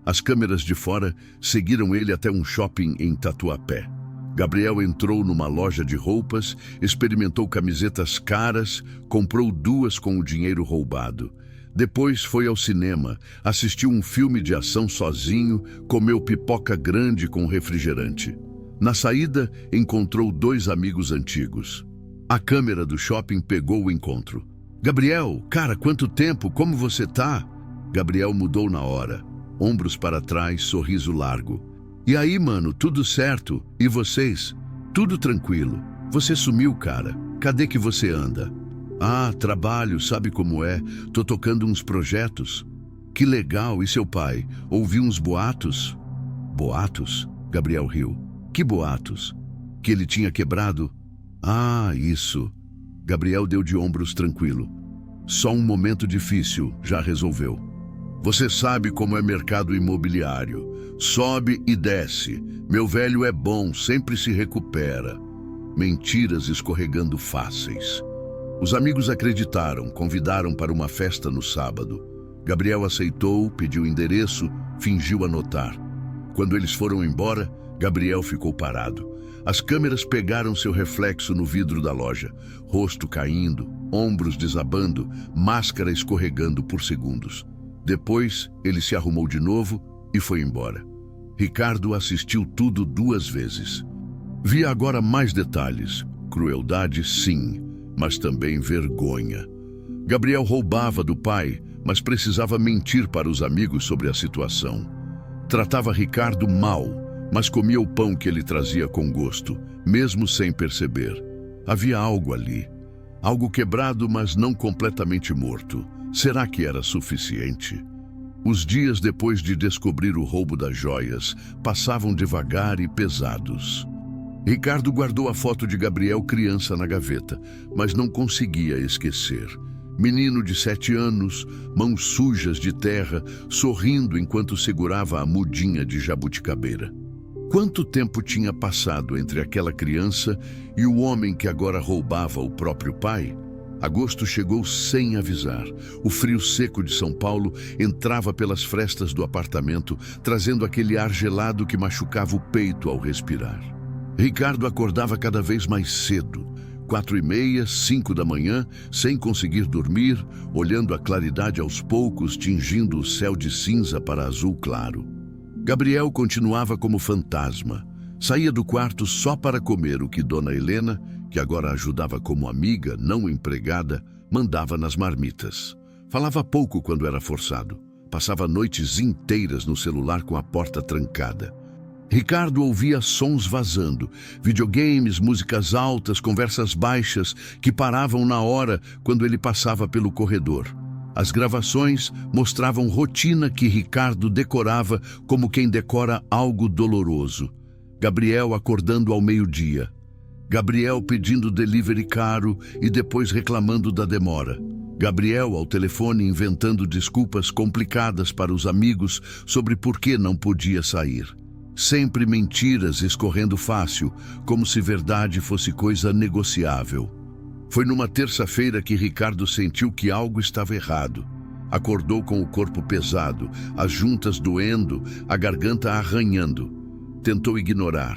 As câmeras de fora seguiram ele até um shopping em Tatuapé. Gabriel entrou numa loja de roupas, experimentou camisetas caras, comprou 2 com o dinheiro roubado. Depois foi ao cinema, assistiu um filme de ação sozinho, comeu pipoca grande com refrigerante. Na saída, encontrou dois amigos antigos. A câmera do shopping pegou o encontro. Gabriel, cara, quanto tempo? Como você tá? Gabriel mudou na hora. Ombros para trás, sorriso largo. E aí, mano, tudo certo? E vocês? Tudo tranquilo. Você sumiu, cara. Cadê que você anda? Ah, trabalho, sabe como é? Tô tocando uns projetos. Que legal, e seu pai? Ouviu uns boatos? Boatos? Gabriel riu. Que boatos? Que ele tinha quebrado? Ah, isso. Gabriel deu de ombros tranquilo. Só um momento difícil, já resolveu. Você sabe como é mercado imobiliário. Sobe e desce. Meu velho é bom, sempre se recupera. Mentiras escorregando fáceis. Os amigos acreditaram, convidaram para uma festa no sábado. Gabriel aceitou, pediu endereço, fingiu anotar. Quando eles foram embora, Gabriel ficou parado. As câmeras pegaram seu reflexo no vidro da loja. Rosto caindo, ombros desabando, máscara escorregando por segundos. Depois, ele se arrumou de novo e foi embora. Ricardo assistiu tudo 2 vezes. Via agora mais detalhes. Crueldade, sim, mas também vergonha. Gabriel roubava do pai, mas precisava mentir para os amigos sobre a situação. Tratava Ricardo mal, mas comia o pão que ele trazia com gosto, mesmo sem perceber. Havia algo ali. Algo quebrado, mas não completamente morto. Será que era suficiente? Os dias depois de descobrir o roubo das joias passavam devagar e pesados. Ricardo guardou a foto de Gabriel criança na gaveta, mas não conseguia esquecer. Menino de 7 anos, mãos sujas de terra, sorrindo enquanto segurava a mudinha de jabuticabeira. Quanto tempo tinha passado entre aquela criança e o homem que agora roubava o próprio pai? Agosto chegou sem avisar. O frio seco de São Paulo entrava pelas frestas do apartamento, trazendo aquele ar gelado que machucava o peito ao respirar. Ricardo acordava cada vez mais cedo. 4h30, 5 da manhã, sem conseguir dormir, olhando a claridade aos poucos, tingindo o céu de cinza para azul claro. Gabriel continuava como fantasma. Saía do quarto só para comer o que Dona Helena, que agora ajudava como amiga, não empregada, mandava nas marmitas. Falava pouco quando era forçado. Passava noites inteiras no celular com a porta trancada. Ricardo ouvia sons vazando, videogames, músicas altas, conversas baixas que paravam na hora quando ele passava pelo corredor. As gravações mostravam rotina que Ricardo decorava como quem decora algo doloroso. Gabriel acordando ao meio-dia. Gabriel pedindo delivery caro e depois reclamando da demora. Gabriel ao telefone inventando desculpas complicadas para os amigos sobre por que não podia sair. Sempre mentiras escorrendo fácil, como se verdade fosse coisa negociável. Foi numa terça-feira que Ricardo sentiu que algo estava errado. Acordou com o corpo pesado, as juntas doendo, a garganta arranhando. Tentou ignorar.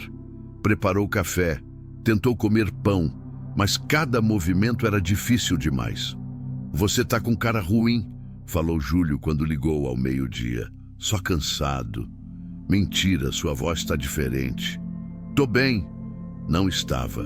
Preparou café. Tentou comer pão, mas cada movimento era difícil demais. Você tá com cara ruim, falou Júlio quando ligou ao meio-dia. Só cansado. Mentira, sua voz está diferente. Tô bem. Não estava.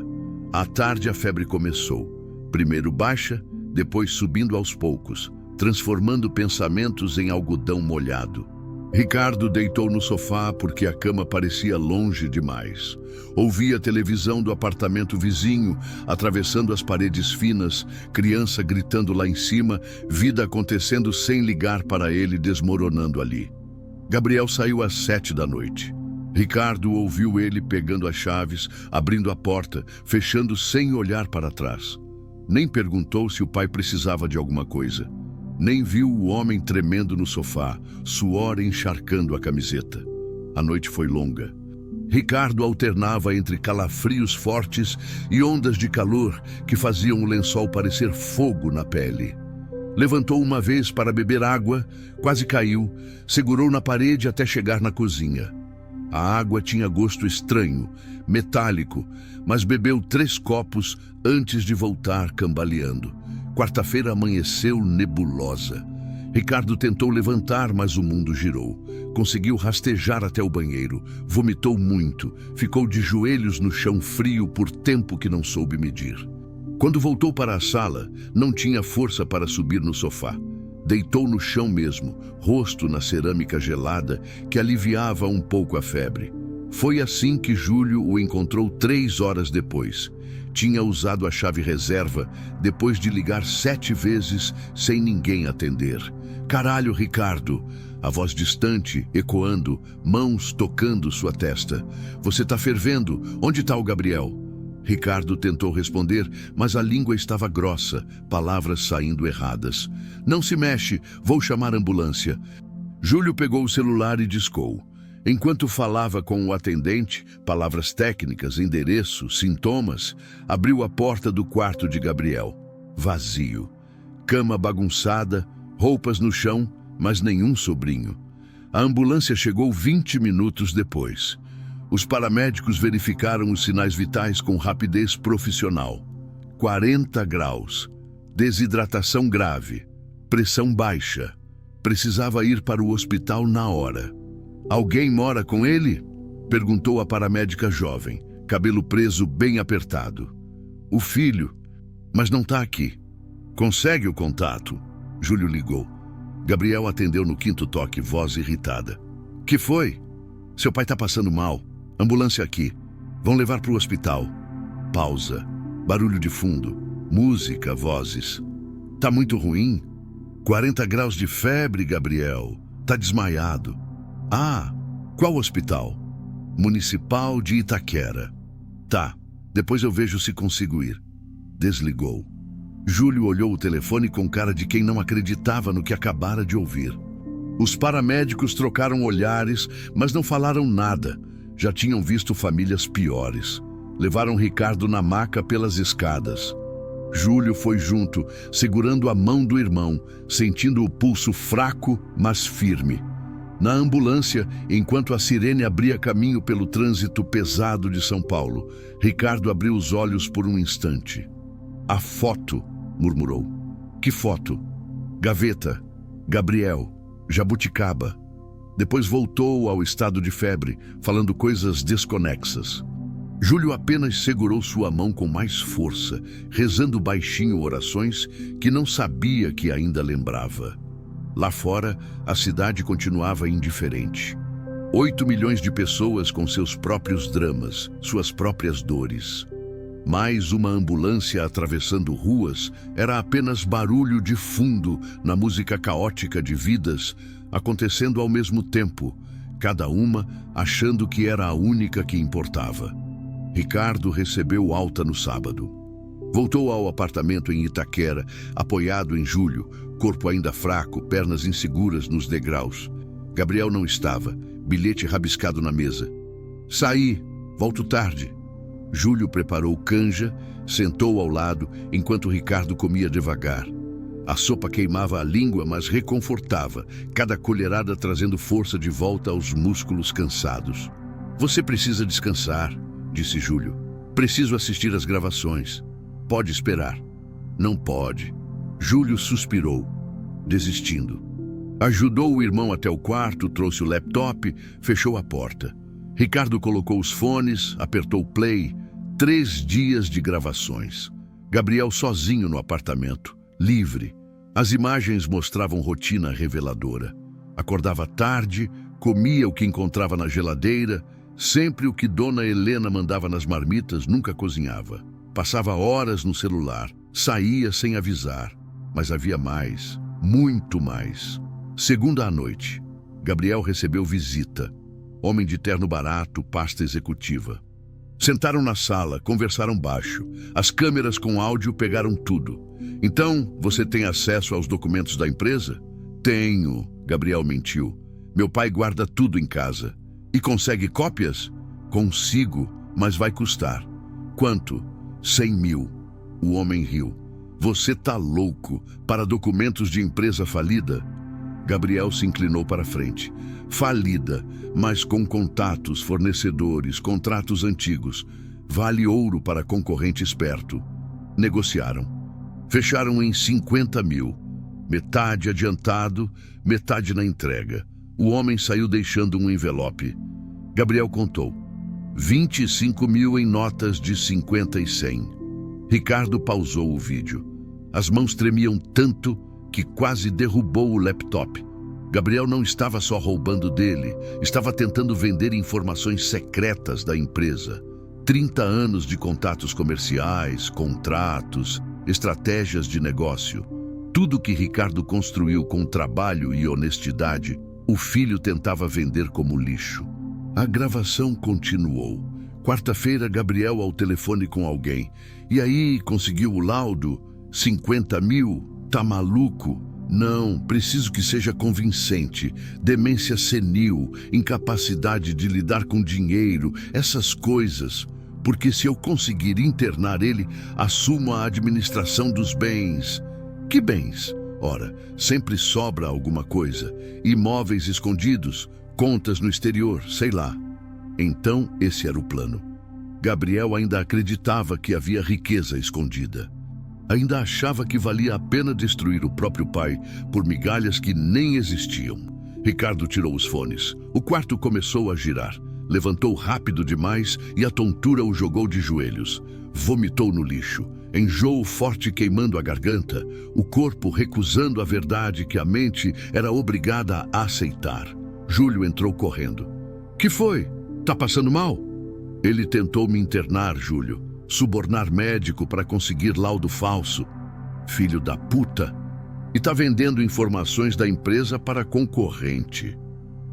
À tarde a febre começou. Primeiro baixa, depois subindo aos poucos, transformando pensamentos em algodão molhado. Ricardo deitou no sofá porque a cama parecia longe demais. Ouvia a televisão do apartamento vizinho, atravessando as paredes finas, criança gritando lá em cima, vida acontecendo sem ligar para ele, desmoronando ali. Gabriel saiu às 7 da noite. Ricardo ouviu ele pegando as chaves, abrindo a porta, fechando sem olhar para trás. Nem perguntou se o pai precisava de alguma coisa. Nem viu o homem tremendo no sofá, suor encharcando a camiseta. A noite foi longa. Ricardo alternava entre calafrios fortes e ondas de calor que faziam o lençol parecer fogo na pele. Levantou uma vez para beber água, quase caiu, segurou na parede até chegar na cozinha. A água tinha gosto estranho, metálico, mas bebeu 3 copos antes de voltar cambaleando. Quarta-feira amanheceu nebulosa. Ricardo tentou levantar, mas o mundo girou. Conseguiu rastejar até o banheiro, vomitou muito, ficou de joelhos no chão frio por tempo que não soube medir. Quando voltou para a sala, não tinha força para subir no sofá. Deitou no chão mesmo, rosto na cerâmica gelada que aliviava um pouco a febre. Foi assim que Júlio o encontrou 3 horas depois. Tinha usado a chave reserva depois de ligar 7 vezes sem ninguém atender. Caralho, Ricardo! A voz distante, ecoando, mãos tocando sua testa. Você tá fervendo. Onde tá o Gabriel? Ricardo tentou responder, mas a língua estava grossa, palavras saindo erradas. Não se mexe, vou chamar a ambulância. Júlio pegou o celular e discou. Enquanto falava com o atendente, palavras técnicas, endereço, sintomas, abriu a porta do quarto de Gabriel. Vazio. Cama bagunçada, roupas no chão, mas nenhum sobrinho. A ambulância chegou 20 minutos depois. Os paramédicos verificaram os sinais vitais com rapidez profissional. 40 graus. Desidratação grave. Pressão baixa. Precisava ir para o hospital na hora. Alguém mora com ele? Perguntou a paramédica jovem, cabelo preso bem apertado. O filho, mas não está aqui. Consegue o contato? Júlio ligou. Gabriel atendeu no 5º toque, voz irritada. Que foi? Seu pai está passando mal. Ambulância aqui. Vão levar para o hospital. Pausa. Barulho de fundo. Música, vozes. Tá muito ruim? 40 graus de febre, Gabriel. Tá desmaiado. Ah, qual hospital? Municipal de Itaquera. Tá, depois eu vejo se consigo ir. Desligou. Júlio olhou o telefone com cara de quem não acreditava no que acabara de ouvir. Os paramédicos trocaram olhares, mas não falaram nada. Já tinham visto famílias piores. Levaram Ricardo na maca pelas escadas. Júlio foi junto, segurando a mão do irmão, sentindo o pulso fraco, mas firme. Na ambulância, enquanto a sirene abria caminho pelo trânsito pesado de São Paulo, Ricardo abriu os olhos por um instante. A foto, murmurou. Que foto? Gaveta, Gabriel, Jabuticaba. Depois voltou ao estado de febre, falando coisas desconexas. Júlio apenas segurou sua mão com mais força, rezando baixinho orações que não sabia que ainda lembrava. Lá fora, a cidade continuava indiferente. 8 milhões de pessoas com seus próprios dramas, suas próprias dores. Mais uma ambulância atravessando ruas era apenas barulho de fundo na música caótica de vidas acontecendo ao mesmo tempo, cada uma achando que era a única que importava. Ricardo recebeu alta no sábado. Voltou ao apartamento em Itaquera, apoiado em Júlio, corpo ainda fraco, pernas inseguras nos degraus. Gabriel não estava, bilhete rabiscado na mesa. Saí, volto tarde. Júlio preparou canja, sentou ao lado, enquanto Ricardo comia devagar. A sopa queimava a língua, mas reconfortava, cada colherada trazendo força de volta aos músculos cansados. Você precisa descansar, disse Júlio. Preciso assistir às gravações. Pode esperar. Não pode. Júlio suspirou, desistindo. Ajudou o irmão até o quarto, trouxe o laptop, fechou a porta. Ricardo colocou os fones, apertou play. 3 dias de gravações. Gabriel sozinho no apartamento, livre. As imagens mostravam rotina reveladora. Acordava tarde, comia o que encontrava na geladeira, sempre o que Dona Helena mandava nas marmitas, nunca cozinhava. Passava horas no celular, saía sem avisar. Mas havia mais, muito mais. Segunda à noite, Gabriel recebeu visita. Homem de terno barato, pasta executiva. Sentaram na sala, conversaram baixo. As câmeras com áudio pegaram tudo. Então, você tem acesso aos documentos da empresa? Tenho, Gabriel mentiu. Meu pai guarda tudo em casa. E consegue cópias? Consigo, mas vai custar. Quanto? 100 mil. O homem riu. Você tá louco para documentos de empresa falida? Gabriel se inclinou para frente. Falida, mas com contatos, fornecedores, contratos antigos. Vale ouro para concorrente esperto. Negociaram. Fecharam em 50 mil. Metade adiantado, metade na entrega. o homem saiu deixando um envelope. Gabriel contou. 25 mil em notas de 50 e 100. Ricardo pausou o vídeo. As mãos tremiam tanto que quase derrubou o laptop. Gabriel não estava só roubando dele, estava tentando vender informações secretas da empresa. 30 anos de contatos comerciais, contratos, estratégias de negócio. Tudo que Ricardo construiu com trabalho e honestidade, o filho tentava vender como lixo. A gravação continuou. Quarta-feira, Gabriel ao telefone com alguém. E aí, conseguiu o laudo? 50 mil? Tá maluco? Não, preciso que seja convincente. Demência senil, incapacidade de lidar com dinheiro, essas coisas. Porque se eu conseguir internar ele, assumo a administração dos bens. Que bens? Ora, sempre sobra alguma coisa. Imóveis escondidos, contas no exterior, sei lá. Então, esse era o plano. Gabriel ainda acreditava que havia riqueza escondida. Ainda achava que valia a pena destruir o próprio pai por migalhas que nem existiam. Ricardo tirou os fones. O quarto começou a girar. Levantou rápido demais e a tontura o jogou de joelhos. Vomitou no lixo. Enjoo forte queimando a garganta, o corpo recusando a verdade que a mente era obrigada a aceitar. Júlio entrou correndo. Que foi? Tá passando mal? Ele tentou me internar, Júlio. Subornar médico para conseguir laudo falso. Filho da puta. E tá vendendo informações da empresa para concorrente.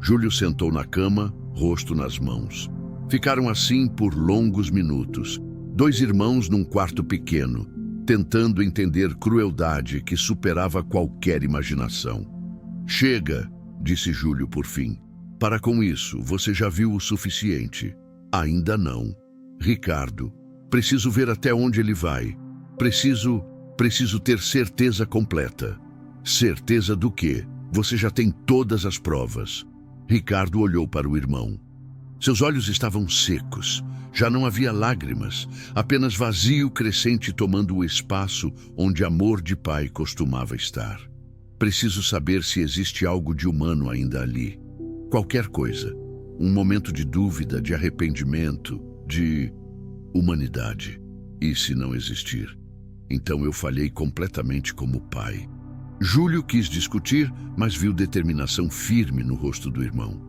Júlio sentou na cama, rosto nas mãos. Ficaram assim por longos minutos. 2 irmãos num quarto pequeno, tentando entender crueldade que superava qualquer imaginação. Chega, disse Júlio por fim. Para com isso, você já viu o suficiente. Ainda não. Ricardo, preciso ver até onde ele vai. Preciso ter certeza completa. Certeza do quê? Você já tem todas as provas. Ricardo olhou para o irmão. Seus olhos estavam secos. Já não havia lágrimas, apenas vazio crescente tomando o espaço onde amor de pai costumava estar. Preciso saber se existe algo de humano ainda ali. Qualquer coisa. Um momento de dúvida, de arrependimento, de humanidade. E se não existir? Então eu falhei completamente como pai. Júlio quis discutir, mas viu determinação firme no rosto do irmão.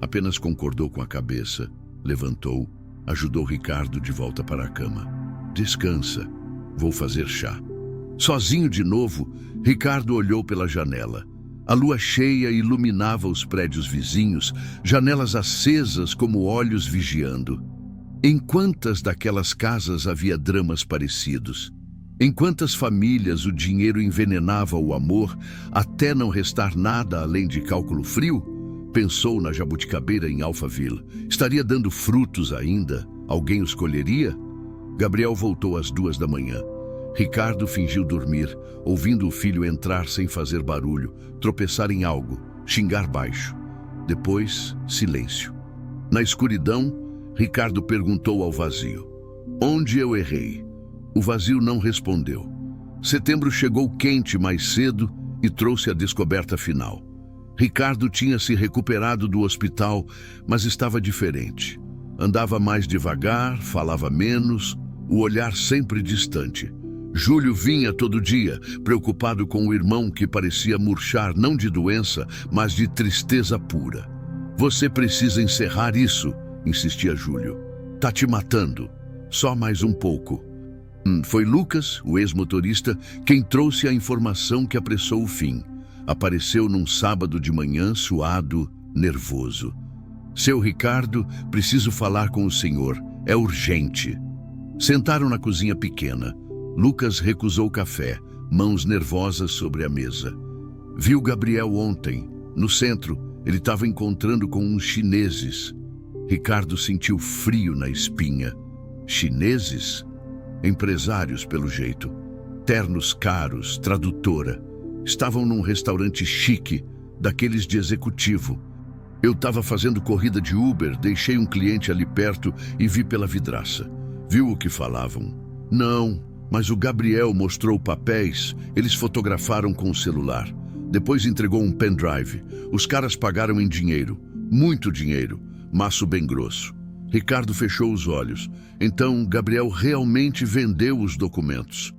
Apenas concordou com a cabeça, levantou, ajudou Ricardo de volta para a cama. Descansa, vou fazer chá. Sozinho de novo, Ricardo olhou pela janela. A lua cheia iluminava os prédios vizinhos, janelas acesas como olhos vigiando. Em quantas daquelas casas havia dramas parecidos? Em quantas famílias o dinheiro envenenava o amor até não restar nada além de cálculo frio? Pensou na jabuticabeira em Alphaville. Estaria dando frutos ainda? Alguém os colheria? Gabriel voltou às 2 da manhã. Ricardo fingiu dormir, ouvindo o filho entrar sem fazer barulho, tropeçar em algo, xingar baixo. Depois, silêncio. Na escuridão, Ricardo perguntou ao vazio. Onde eu errei? O vazio não respondeu. Setembro chegou quente mais cedo e trouxe a descoberta final. Ricardo tinha se recuperado do hospital, mas estava diferente. Andava mais devagar, falava menos, o olhar sempre distante. Júlio vinha todo dia, preocupado com o irmão que parecia murchar não de doença, mas de tristeza pura. Você precisa encerrar isso, insistia Júlio. Tá te matando. Só mais um pouco. Foi Lucas, o ex-motorista, quem trouxe a informação que apressou o fim. Apareceu num sábado de manhã, suado, nervoso. Seu Ricardo, preciso falar com o senhor. É urgente. Sentaram na cozinha pequena. Lucas recusou café, mãos nervosas sobre a mesa. Viu Gabriel ontem. No centro, ele estava encontrando com uns chineses. Ricardo sentiu frio na espinha. Chineses? Empresários, pelo jeito. Ternos caros, tradutora. Estavam num restaurante chique, daqueles de executivo. Eu estava fazendo corrida de Uber, deixei um cliente ali perto e vi pela vidraça. Viu o que falavam? Não, mas o Gabriel mostrou papéis, eles fotografaram com o celular. Depois entregou um pendrive. Os caras pagaram em dinheiro. Muito dinheiro. Maço bem grosso. Ricardo fechou os olhos. Então, Gabriel realmente vendeu os documentos.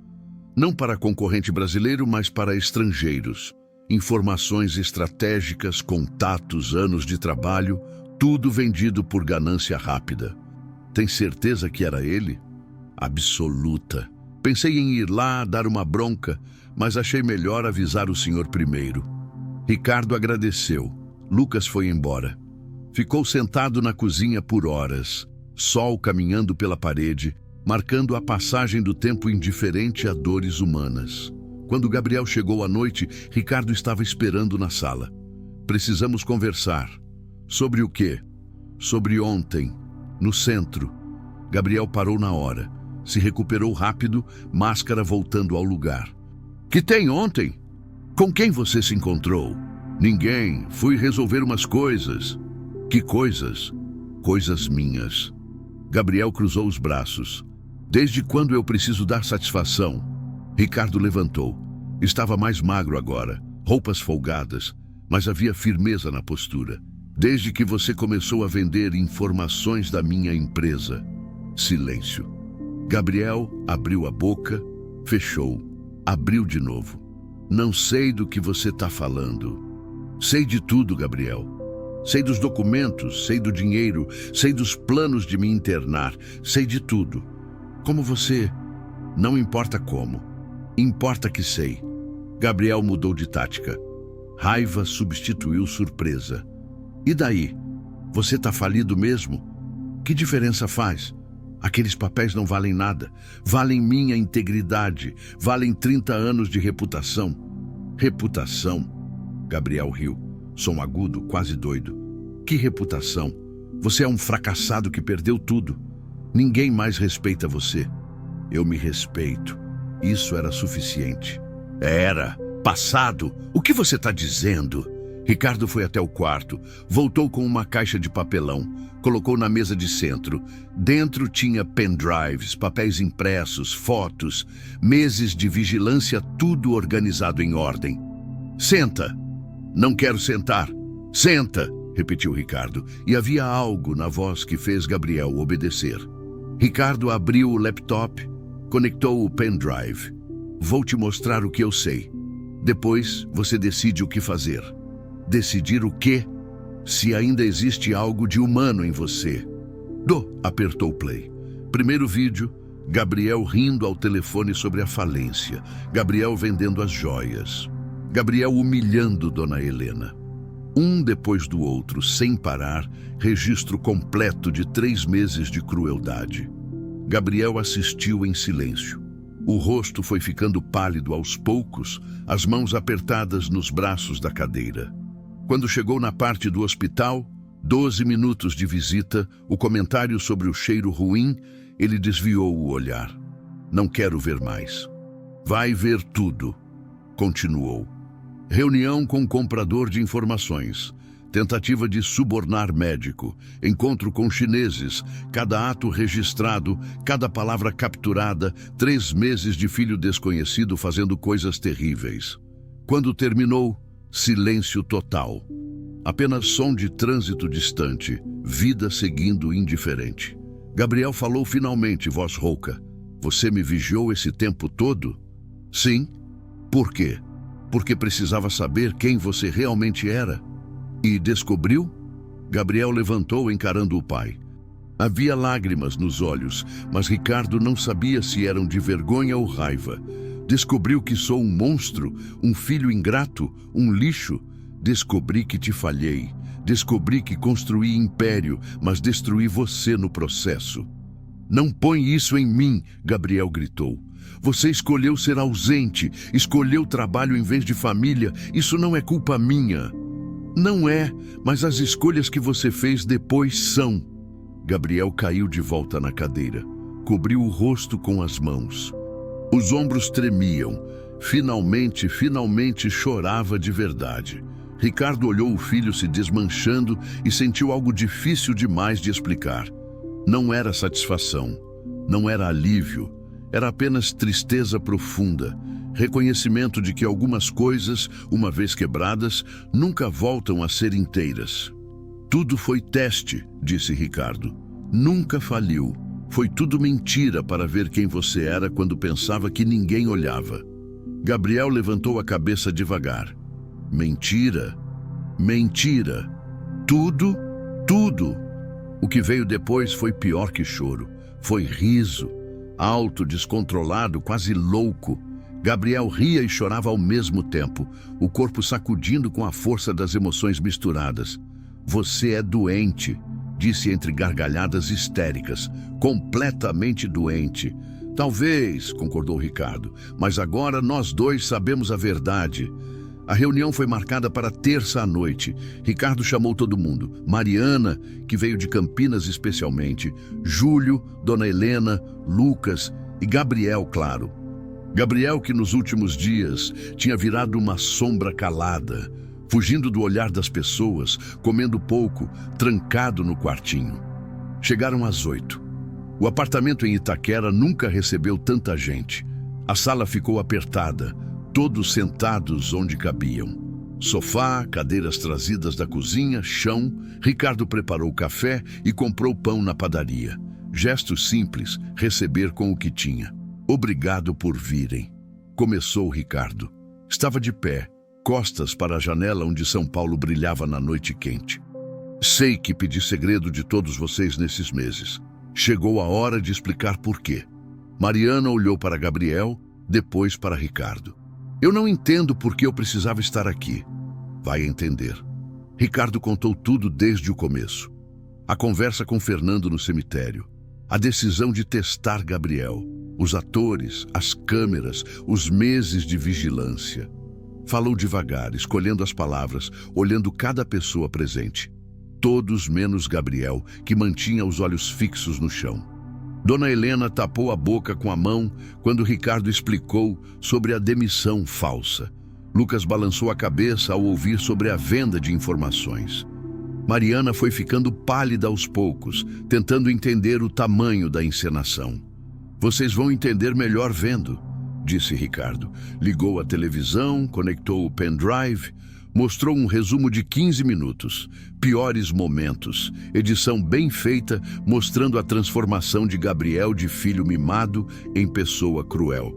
Não para concorrente brasileiro, mas para estrangeiros. Informações estratégicas, contatos, anos de trabalho, tudo vendido por ganância rápida. Tem certeza que era ele? Absoluta. Pensei em ir lá, dar uma bronca, mas achei melhor avisar o senhor primeiro. Ricardo agradeceu. Lucas foi embora. Ficou sentado na cozinha por horas, sol caminhando pela parede, marcando a passagem do tempo indiferente a dores humanas. Quando Gabriel chegou à noite, Ricardo estava esperando na sala. Precisamos conversar. Sobre o quê? Sobre ontem, no centro. Gabriel parou na hora. Se recuperou rápido, máscara voltando ao lugar. Que tem ontem? Com quem você se encontrou? Ninguém. Fui resolver umas coisas. Que coisas? Coisas minhas. Gabriel cruzou os braços. Desde quando eu preciso dar satisfação? Ricardo levantou. Estava mais magro agora, roupas folgadas, mas havia firmeza na postura. Desde que você começou a vender informações da minha empresa. Silêncio. Gabriel abriu a boca, fechou, abriu de novo. Não sei do que você está falando. Sei de tudo, Gabriel. Sei dos documentos, sei do dinheiro, sei dos planos de me internar, sei de tudo. Como você? Não importa como. Importa que sei. Gabriel mudou de tática. Raiva substituiu surpresa. E daí? Você tá falido mesmo? Que diferença faz? Aqueles papéis não valem nada. Valem minha integridade. Valem 30 anos de reputação. Reputação? Gabriel riu. Som agudo, quase doido. Que reputação? Você é um fracassado que perdeu tudo. Ninguém mais respeita você. Eu me respeito. Isso era suficiente. Era. Passado. O que você está dizendo? Ricardo foi até o quarto. Voltou com uma caixa de papelão. Colocou na mesa de centro. Dentro tinha pendrives, papéis impressos, fotos, meses de vigilância, tudo organizado em ordem. Senta. Não quero sentar. Senta, repetiu Ricardo, e havia algo na voz que fez Gabriel obedecer. Ricardo abriu o laptop, conectou o pendrive. Vou te mostrar o que eu sei. Depois você decide o que fazer. Decidir o quê? Se ainda existe algo de humano em você. Apertou play. Primeiro vídeo, Gabriel rindo ao telefone sobre a falência. Gabriel vendendo as joias. Gabriel humilhando Dona Helena. Um depois do outro, sem parar, registro completo de 3 meses de crueldade. Gabriel assistiu em silêncio. O rosto foi ficando pálido aos poucos, as mãos apertadas nos braços da cadeira. Quando chegou na parte do hospital, 12 minutos de visita, o comentário sobre o cheiro ruim, ele desviou o olhar. Não quero ver mais. Vai ver tudo, continuou. Reunião com comprador de informações. Tentativa de subornar médico. Encontro com chineses. Cada ato registrado, cada palavra capturada. 3 meses de filho desconhecido fazendo coisas terríveis. Quando terminou, silêncio total. Apenas som de trânsito distante. Vida seguindo indiferente. Gabriel falou finalmente, voz rouca. Você me vigiou esse tempo todo? Sim. Por quê? Porque precisava saber quem você realmente era. E descobriu? Gabriel levantou encarando o pai. Havia lágrimas nos olhos, mas Ricardo não sabia se eram de vergonha ou raiva. Descobriu que sou um monstro, um filho ingrato, um lixo. Descobri que te falhei. Descobri que construí império, mas destruí você no processo. Não põe isso em mim, Gabriel gritou. Você escolheu ser ausente, escolheu trabalho em vez de família. Isso não é culpa minha. Não é, mas as escolhas que você fez depois são. Gabriel caiu de volta na cadeira. Cobriu o rosto com as mãos. Os ombros tremiam. Finalmente chorava de verdade. Ricardo olhou o filho se desmanchando e sentiu algo difícil demais de explicar. Não era satisfação, não era alívio, era apenas tristeza profunda. Reconhecimento de que algumas coisas, uma vez quebradas, nunca voltam a ser inteiras. Tudo foi teste, disse Ricardo. Nunca faliu. Foi tudo mentira para ver quem você era quando pensava que ninguém olhava. Gabriel levantou a cabeça devagar. Mentira? Mentira. Tudo? Tudo. O que veio depois foi pior que choro. Foi riso. Alto, descontrolado, quase louco. Gabriel ria e chorava ao mesmo tempo, o corpo sacudindo com a força das emoções misturadas. Você é doente, disse entre gargalhadas histéricas. Completamente doente. Talvez, concordou Ricardo, mas agora nós dois sabemos a verdade. A reunião foi marcada para terça à noite. Ricardo chamou todo mundo. Mariana, que veio de Campinas especialmente, Júlio, Dona Helena, Lucas e Gabriel, claro. Gabriel, que nos últimos dias tinha virado uma sombra calada, fugindo do olhar das pessoas, comendo pouco, trancado no quartinho. Chegaram às 8. O apartamento em Itaquera nunca recebeu tanta gente. A sala ficou apertada, todos sentados onde cabiam. Sofá, cadeiras trazidas da cozinha, chão. Ricardo preparou café e comprou pão na padaria. Gesto simples, receber com o que tinha. Obrigado por virem. Começou Ricardo. Estava de pé, costas para a janela onde São Paulo brilhava na noite quente. Sei que pedi segredo de todos vocês nesses meses. Chegou a hora de explicar por quê. Mariana olhou para Gabriel, depois para Ricardo. Eu não entendo por que eu precisava estar aqui. Vai entender. Ricardo contou tudo desde o começo. A conversa com Fernando no cemitério. A decisão de testar Gabriel. Os atores, as câmeras, os meses de vigilância. Falou devagar, escolhendo as palavras, olhando cada pessoa presente. Todos menos Gabriel, que mantinha os olhos fixos no chão. Dona Helena tapou a boca com a mão quando Ricardo explicou sobre a demissão falsa. Lucas balançou a cabeça ao ouvir sobre a venda de informações. Mariana foi ficando pálida aos poucos, tentando entender o tamanho da encenação. Vocês vão entender melhor vendo, disse Ricardo. Ligou a televisão, conectou o pendrive, mostrou um resumo de 15 minutos. Piores momentos. Edição bem feita, mostrando a transformação de Gabriel de filho mimado em pessoa cruel.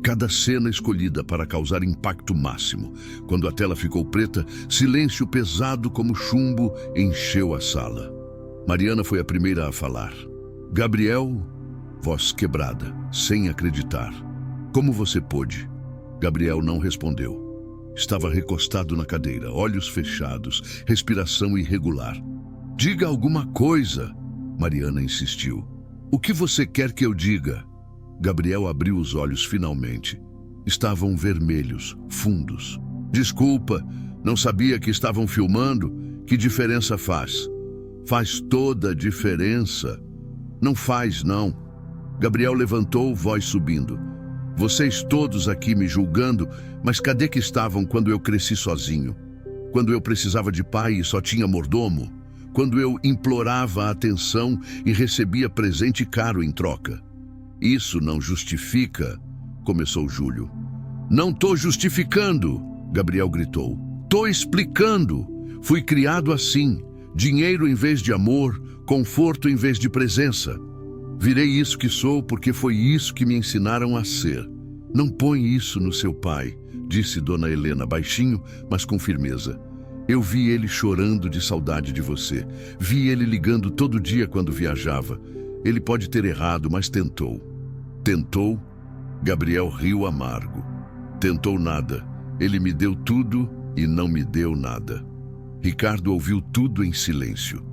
Cada cena escolhida para causar impacto máximo. Quando a tela ficou preta, silêncio pesado como chumbo encheu a sala. Mariana foi a primeira a falar. Gabriel, voz quebrada, sem acreditar. Como você pôde? Gabriel não respondeu. Estava recostado na cadeira, olhos fechados, respiração irregular. Diga alguma coisa, Mariana insistiu. O que você quer que eu diga? Gabriel abriu os olhos finalmente. Estavam vermelhos, fundos. Desculpa, não sabia que estavam filmando. Que diferença faz? Faz toda a diferença. Não faz, não. Gabriel levantou, voz subindo. Vocês todos aqui me julgando, mas cadê que estavam quando eu cresci sozinho? Quando eu precisava de pai e só tinha mordomo? Quando eu implorava a atenção e recebia presente caro em troca? Isso não justifica, começou Júlio. Não tô justificando, Gabriel gritou. Tô explicando. Fui criado assim. Dinheiro em vez de amor, conforto em vez de presença. Virei isso que sou porque foi isso que me ensinaram a ser. Não põe isso no seu pai, disse Dona Helena baixinho, mas com firmeza. Eu vi ele chorando de saudade de você. Vi ele ligando todo dia quando viajava. Ele pode ter errado, mas tentou. Tentou? Gabriel riu amargo. Tentou nada. Ele me deu tudo e não me deu nada. Ricardo ouviu tudo em silêncio.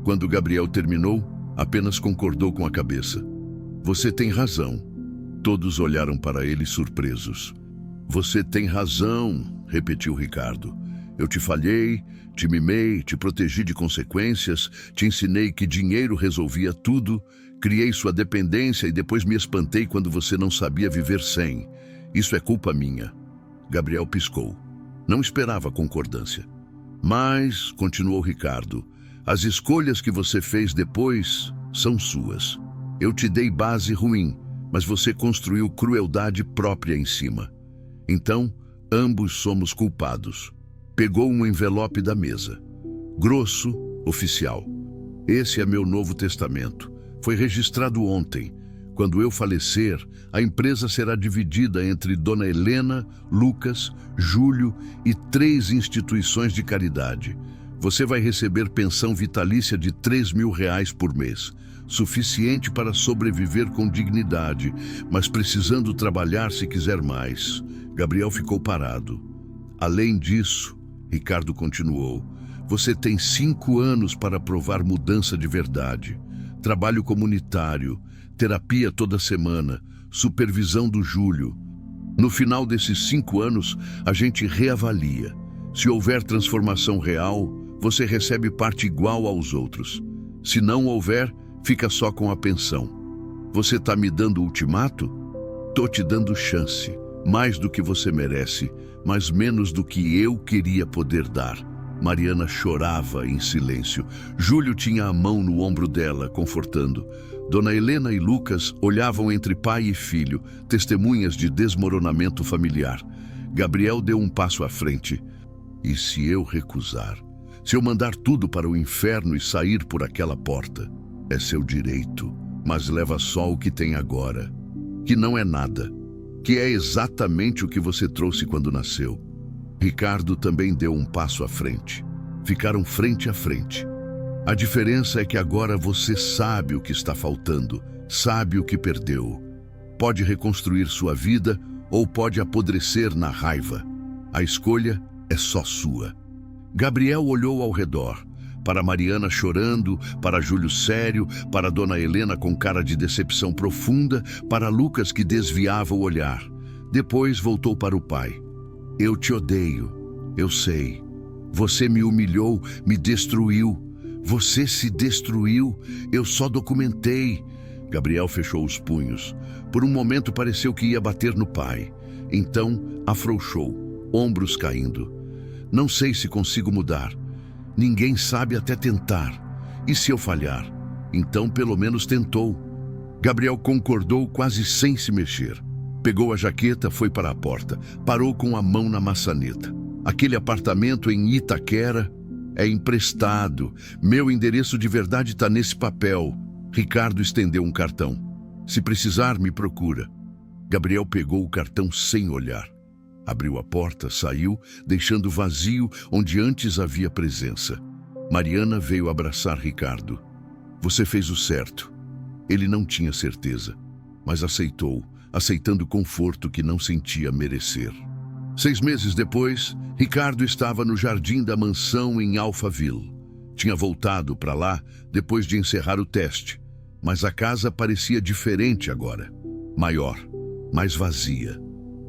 Quando Gabriel terminou, apenas concordou com a cabeça. Você tem razão. Todos olharam para ele surpresos. Você tem razão, repetiu Ricardo. Eu te falhei, te mimei, te protegi de consequências, te ensinei que dinheiro resolvia tudo, criei sua dependência e depois me espantei quando você não sabia viver sem. Isso é culpa minha. Gabriel piscou. Não esperava concordância. Mas, continuou Ricardo, as escolhas que você fez depois são suas. Eu te dei base ruim, mas você construiu crueldade própria em cima. Então, ambos somos culpados. Pegou um envelope da mesa. Grosso, oficial. Esse é meu novo testamento. Foi registrado ontem. Quando eu falecer, a empresa será dividida entre Dona Helena, Lucas, Júlio e 3 instituições de caridade. Você vai receber pensão vitalícia de R$ 3.000 por mês, suficiente para sobreviver com dignidade, mas precisando trabalhar se quiser mais. Gabriel ficou parado. Além disso, Ricardo continuou, você tem 5 anos para provar mudança de verdade. Trabalho comunitário, terapia toda semana, supervisão do Júlio. No final desses 5 anos, a gente reavalia. Se houver transformação real, você recebe parte igual aos outros. Se não houver, fica só com a pensão. Você tá me dando ultimato? Tô te dando chance. Mais do que você merece, mas menos do que eu queria poder dar. Mariana chorava em silêncio. Júlio tinha a mão no ombro dela, confortando. Dona Helena e Lucas olhavam entre pai e filho, testemunhas de desmoronamento familiar. Gabriel deu um passo à frente. E se eu recusar? Se eu mandar tudo para o inferno e sair por aquela porta? É seu direito, mas leva só o que tem agora, que não é nada, que é exatamente o que você trouxe quando nasceu. Ricardo também deu um passo à frente. Ficaram frente a frente. A diferença é que agora você sabe o que está faltando, sabe o que perdeu. Pode reconstruir sua vida ou pode apodrecer na raiva. A escolha é só sua. Gabriel olhou ao redor, para Mariana chorando, para Júlio sério, para Dona Helena com cara de decepção profunda, para Lucas que desviava o olhar. Depois voltou para o pai. Eu te odeio, eu sei. Você me humilhou, me destruiu. Você se destruiu, eu só documentei. Gabriel fechou os punhos. Por um momento pareceu que ia bater no pai. Então afrouxou, ombros caindo. Não sei se consigo mudar. Ninguém sabe até tentar. E se eu falhar? Então pelo menos tentou. Gabriel concordou quase sem se mexer. Pegou a jaqueta, foi para a porta. Parou com a mão na maçaneta. Aquele apartamento em Itaquera é emprestado. Meu endereço de verdade está nesse papel. Ricardo estendeu um cartão. Se precisar, me procura. Gabriel pegou o cartão sem olhar. Abriu a porta, saiu, deixando vazio onde antes havia presença. Mariana veio abraçar Ricardo. Você fez o certo. Ele não tinha certeza, mas aceitou, aceitando conforto que não sentia merecer. 6 meses depois, Ricardo estava no jardim da mansão em Alphaville. Tinha voltado para lá depois de encerrar o teste, mas a casa parecia diferente agora. Maior, mais vazia.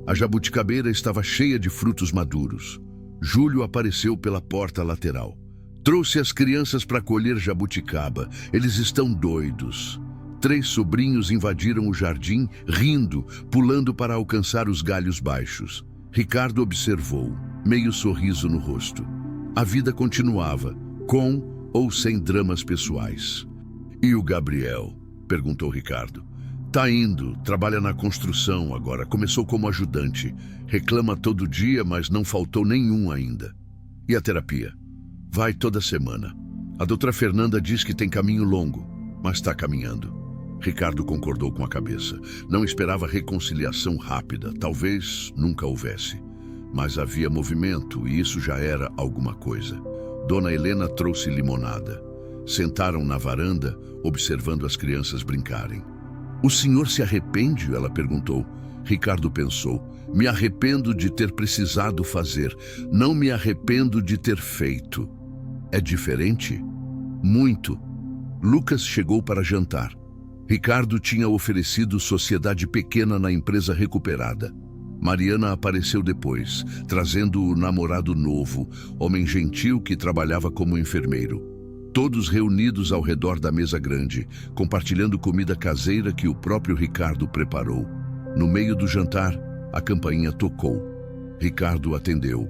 A jabuticabeira estava cheia de frutos maduros. Júlio apareceu pela porta lateral. Trouxe as crianças para colher jabuticaba. Eles estão doidos. 3 sobrinhos invadiram o jardim, rindo, pulando para alcançar os galhos baixos. Ricardo observou, meio sorriso no rosto. A vida continuava, com ou sem dramas pessoais. E o Gabriel? Perguntou Ricardo. Tá indo, trabalha na construção agora, começou como ajudante. Reclama todo dia, mas não faltou nenhum ainda. E a terapia? Vai toda semana. A doutora Fernanda diz que tem caminho longo, mas está caminhando. Ricardo concordou com a cabeça. Não esperava reconciliação rápida, talvez nunca houvesse. Mas havia movimento e isso já era alguma coisa. Dona Helena trouxe limonada. Sentaram na varanda, observando as crianças brincarem. O senhor se arrepende? Ela perguntou. Ricardo pensou. Me arrependo de ter precisado fazer. Não me arrependo de ter feito. É diferente? Muito. Lucas chegou para jantar. Ricardo tinha oferecido sociedade pequena na empresa recuperada. Mariana apareceu depois, trazendo o namorado novo, homem gentil que trabalhava como enfermeiro. Todos reunidos ao redor da mesa grande, compartilhando comida caseira que o próprio Ricardo preparou. No meio do jantar, a campainha tocou. Ricardo atendeu.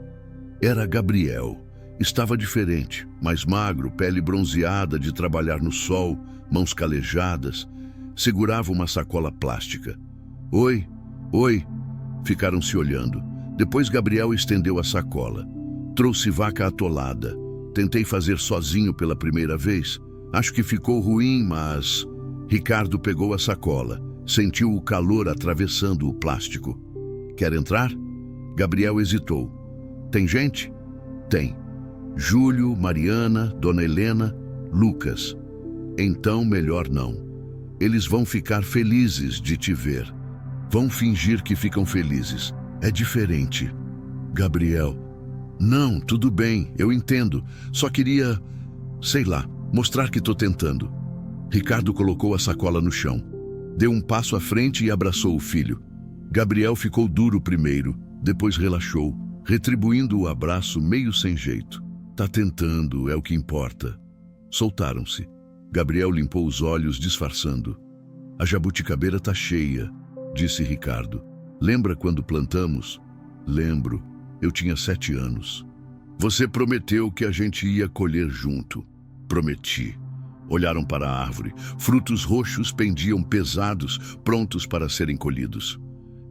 Era Gabriel. Estava diferente, mais magro, pele bronzeada de trabalhar no sol, mãos calejadas. Segurava uma sacola plástica. Oi, oi. Ficaram se olhando. Depois Gabriel estendeu a sacola. Trouxe vaca atolada. Tentei fazer sozinho pela primeira vez. Acho que ficou ruim, mas... Ricardo pegou a sacola. Sentiu o calor atravessando o plástico. Quer entrar? Gabriel hesitou. Tem gente? Tem. Júlio, Mariana, Dona Helena, Lucas. Então melhor não. Eles vão ficar felizes de te ver. Vão fingir que ficam felizes. É diferente. Gabriel. Não, tudo bem, eu entendo. Só queria, sei lá, mostrar que tô tentando. Ricardo colocou a sacola no chão. Deu um passo à frente e abraçou o filho. Gabriel ficou duro primeiro, depois relaxou, retribuindo o abraço meio sem jeito. Tá tentando, é o que importa. Soltaram-se. Gabriel limpou os olhos, disfarçando. A jabuticabeira tá cheia, disse Ricardo. Lembra quando plantamos? Lembro. Eu tinha 7 anos. Você prometeu que a gente ia colher junto. Prometi. Olharam para a árvore. Frutos roxos pendiam pesados, prontos para serem colhidos.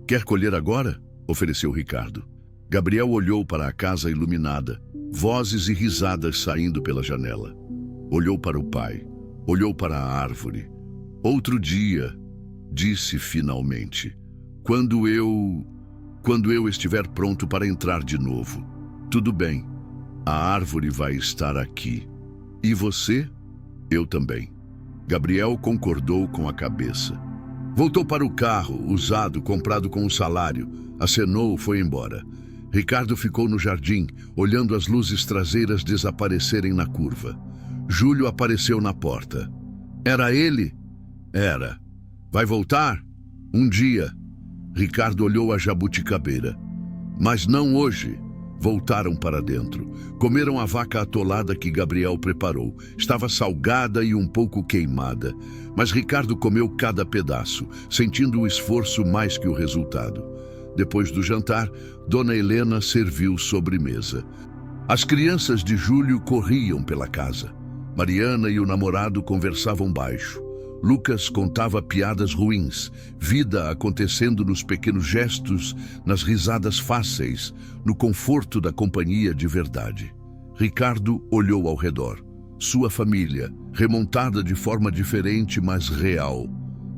Quer colher agora? Ofereceu Ricardo. Gabriel olhou para a casa iluminada, vozes e risadas saindo pela janela. Olhou para o pai. Olhou para a árvore. Outro dia, disse finalmente. Quando eu estiver pronto para entrar de novo. Tudo bem. A árvore vai estar aqui. E você? Eu também. Gabriel concordou com a cabeça. Voltou para o carro, usado, comprado com o salário. Acenou, foi embora. Ricardo ficou no jardim, olhando as luzes traseiras desaparecerem na curva. Júlio apareceu na porta. Era ele? Era. Vai voltar? Um dia. Ricardo olhou a jabuticabeira. Mas não hoje. Voltaram para dentro. Comeram a vaca atolada que Gabriel preparou. Estava salgada e um pouco queimada. Mas Ricardo comeu cada pedaço, sentindo o esforço mais que o resultado. Depois do jantar, Dona Helena serviu sobremesa. As crianças de Júlio corriam pela casa. Mariana e o namorado conversavam baixo. Lucas contava piadas ruins, vida acontecendo nos pequenos gestos, nas risadas fáceis, no conforto da companhia de verdade. Ricardo olhou ao redor. Sua família, remontada de forma diferente, mas real.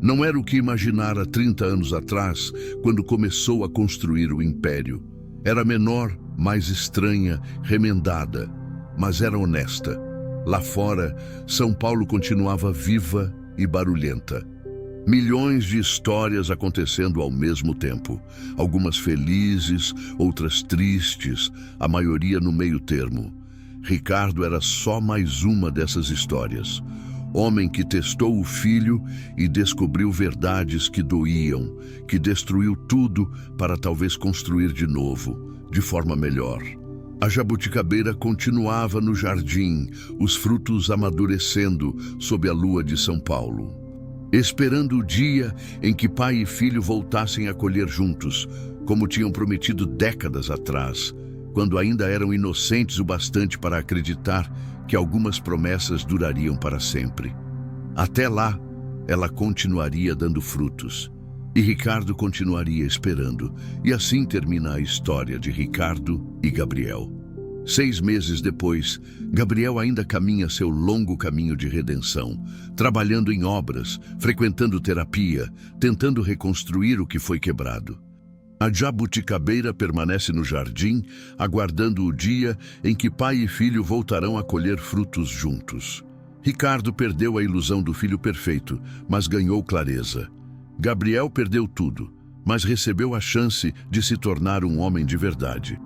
Não era o que imaginara 30 anos atrás, quando começou a construir o império. Era menor, mais estranha, remendada, mas era honesta. Lá fora, São Paulo continuava viva e barulhenta. Milhões de histórias acontecendo ao mesmo tempo. Algumas felizes, outras tristes, a maioria no meio termo. Ricardo era só mais uma dessas histórias. Homem que testou o filho e descobriu verdades que doíam, que destruiu tudo para talvez construir de novo, de forma melhor. A jabuticabeira continuava no jardim, os frutos amadurecendo sob a lua de São Paulo. Esperando o dia em que pai e filho voltassem a colher juntos, como tinham prometido décadas atrás, quando ainda eram inocentes o bastante para acreditar que algumas promessas durariam para sempre. Até lá, ela continuaria dando frutos. E Ricardo continuaria esperando. E assim termina a história de Ricardo e Gabriel. 6 meses depois, Gabriel ainda caminha seu longo caminho de redenção, trabalhando em obras, frequentando terapia, tentando reconstruir o que foi quebrado. A jabuticabeira permanece no jardim, aguardando o dia em que pai e filho voltarão a colher frutos juntos. Ricardo perdeu a ilusão do filho perfeito, mas ganhou clareza. Gabriel perdeu tudo, mas recebeu a chance de se tornar um homem de verdade.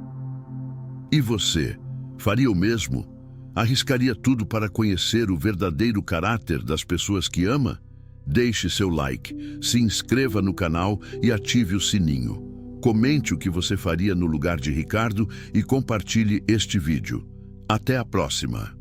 E você, faria o mesmo? Arriscaria tudo para conhecer o verdadeiro caráter das pessoas que ama? Deixe seu like, se inscreva no canal e ative o sininho. Comente o que você faria no lugar de Ricardo e compartilhe este vídeo. Até a próxima!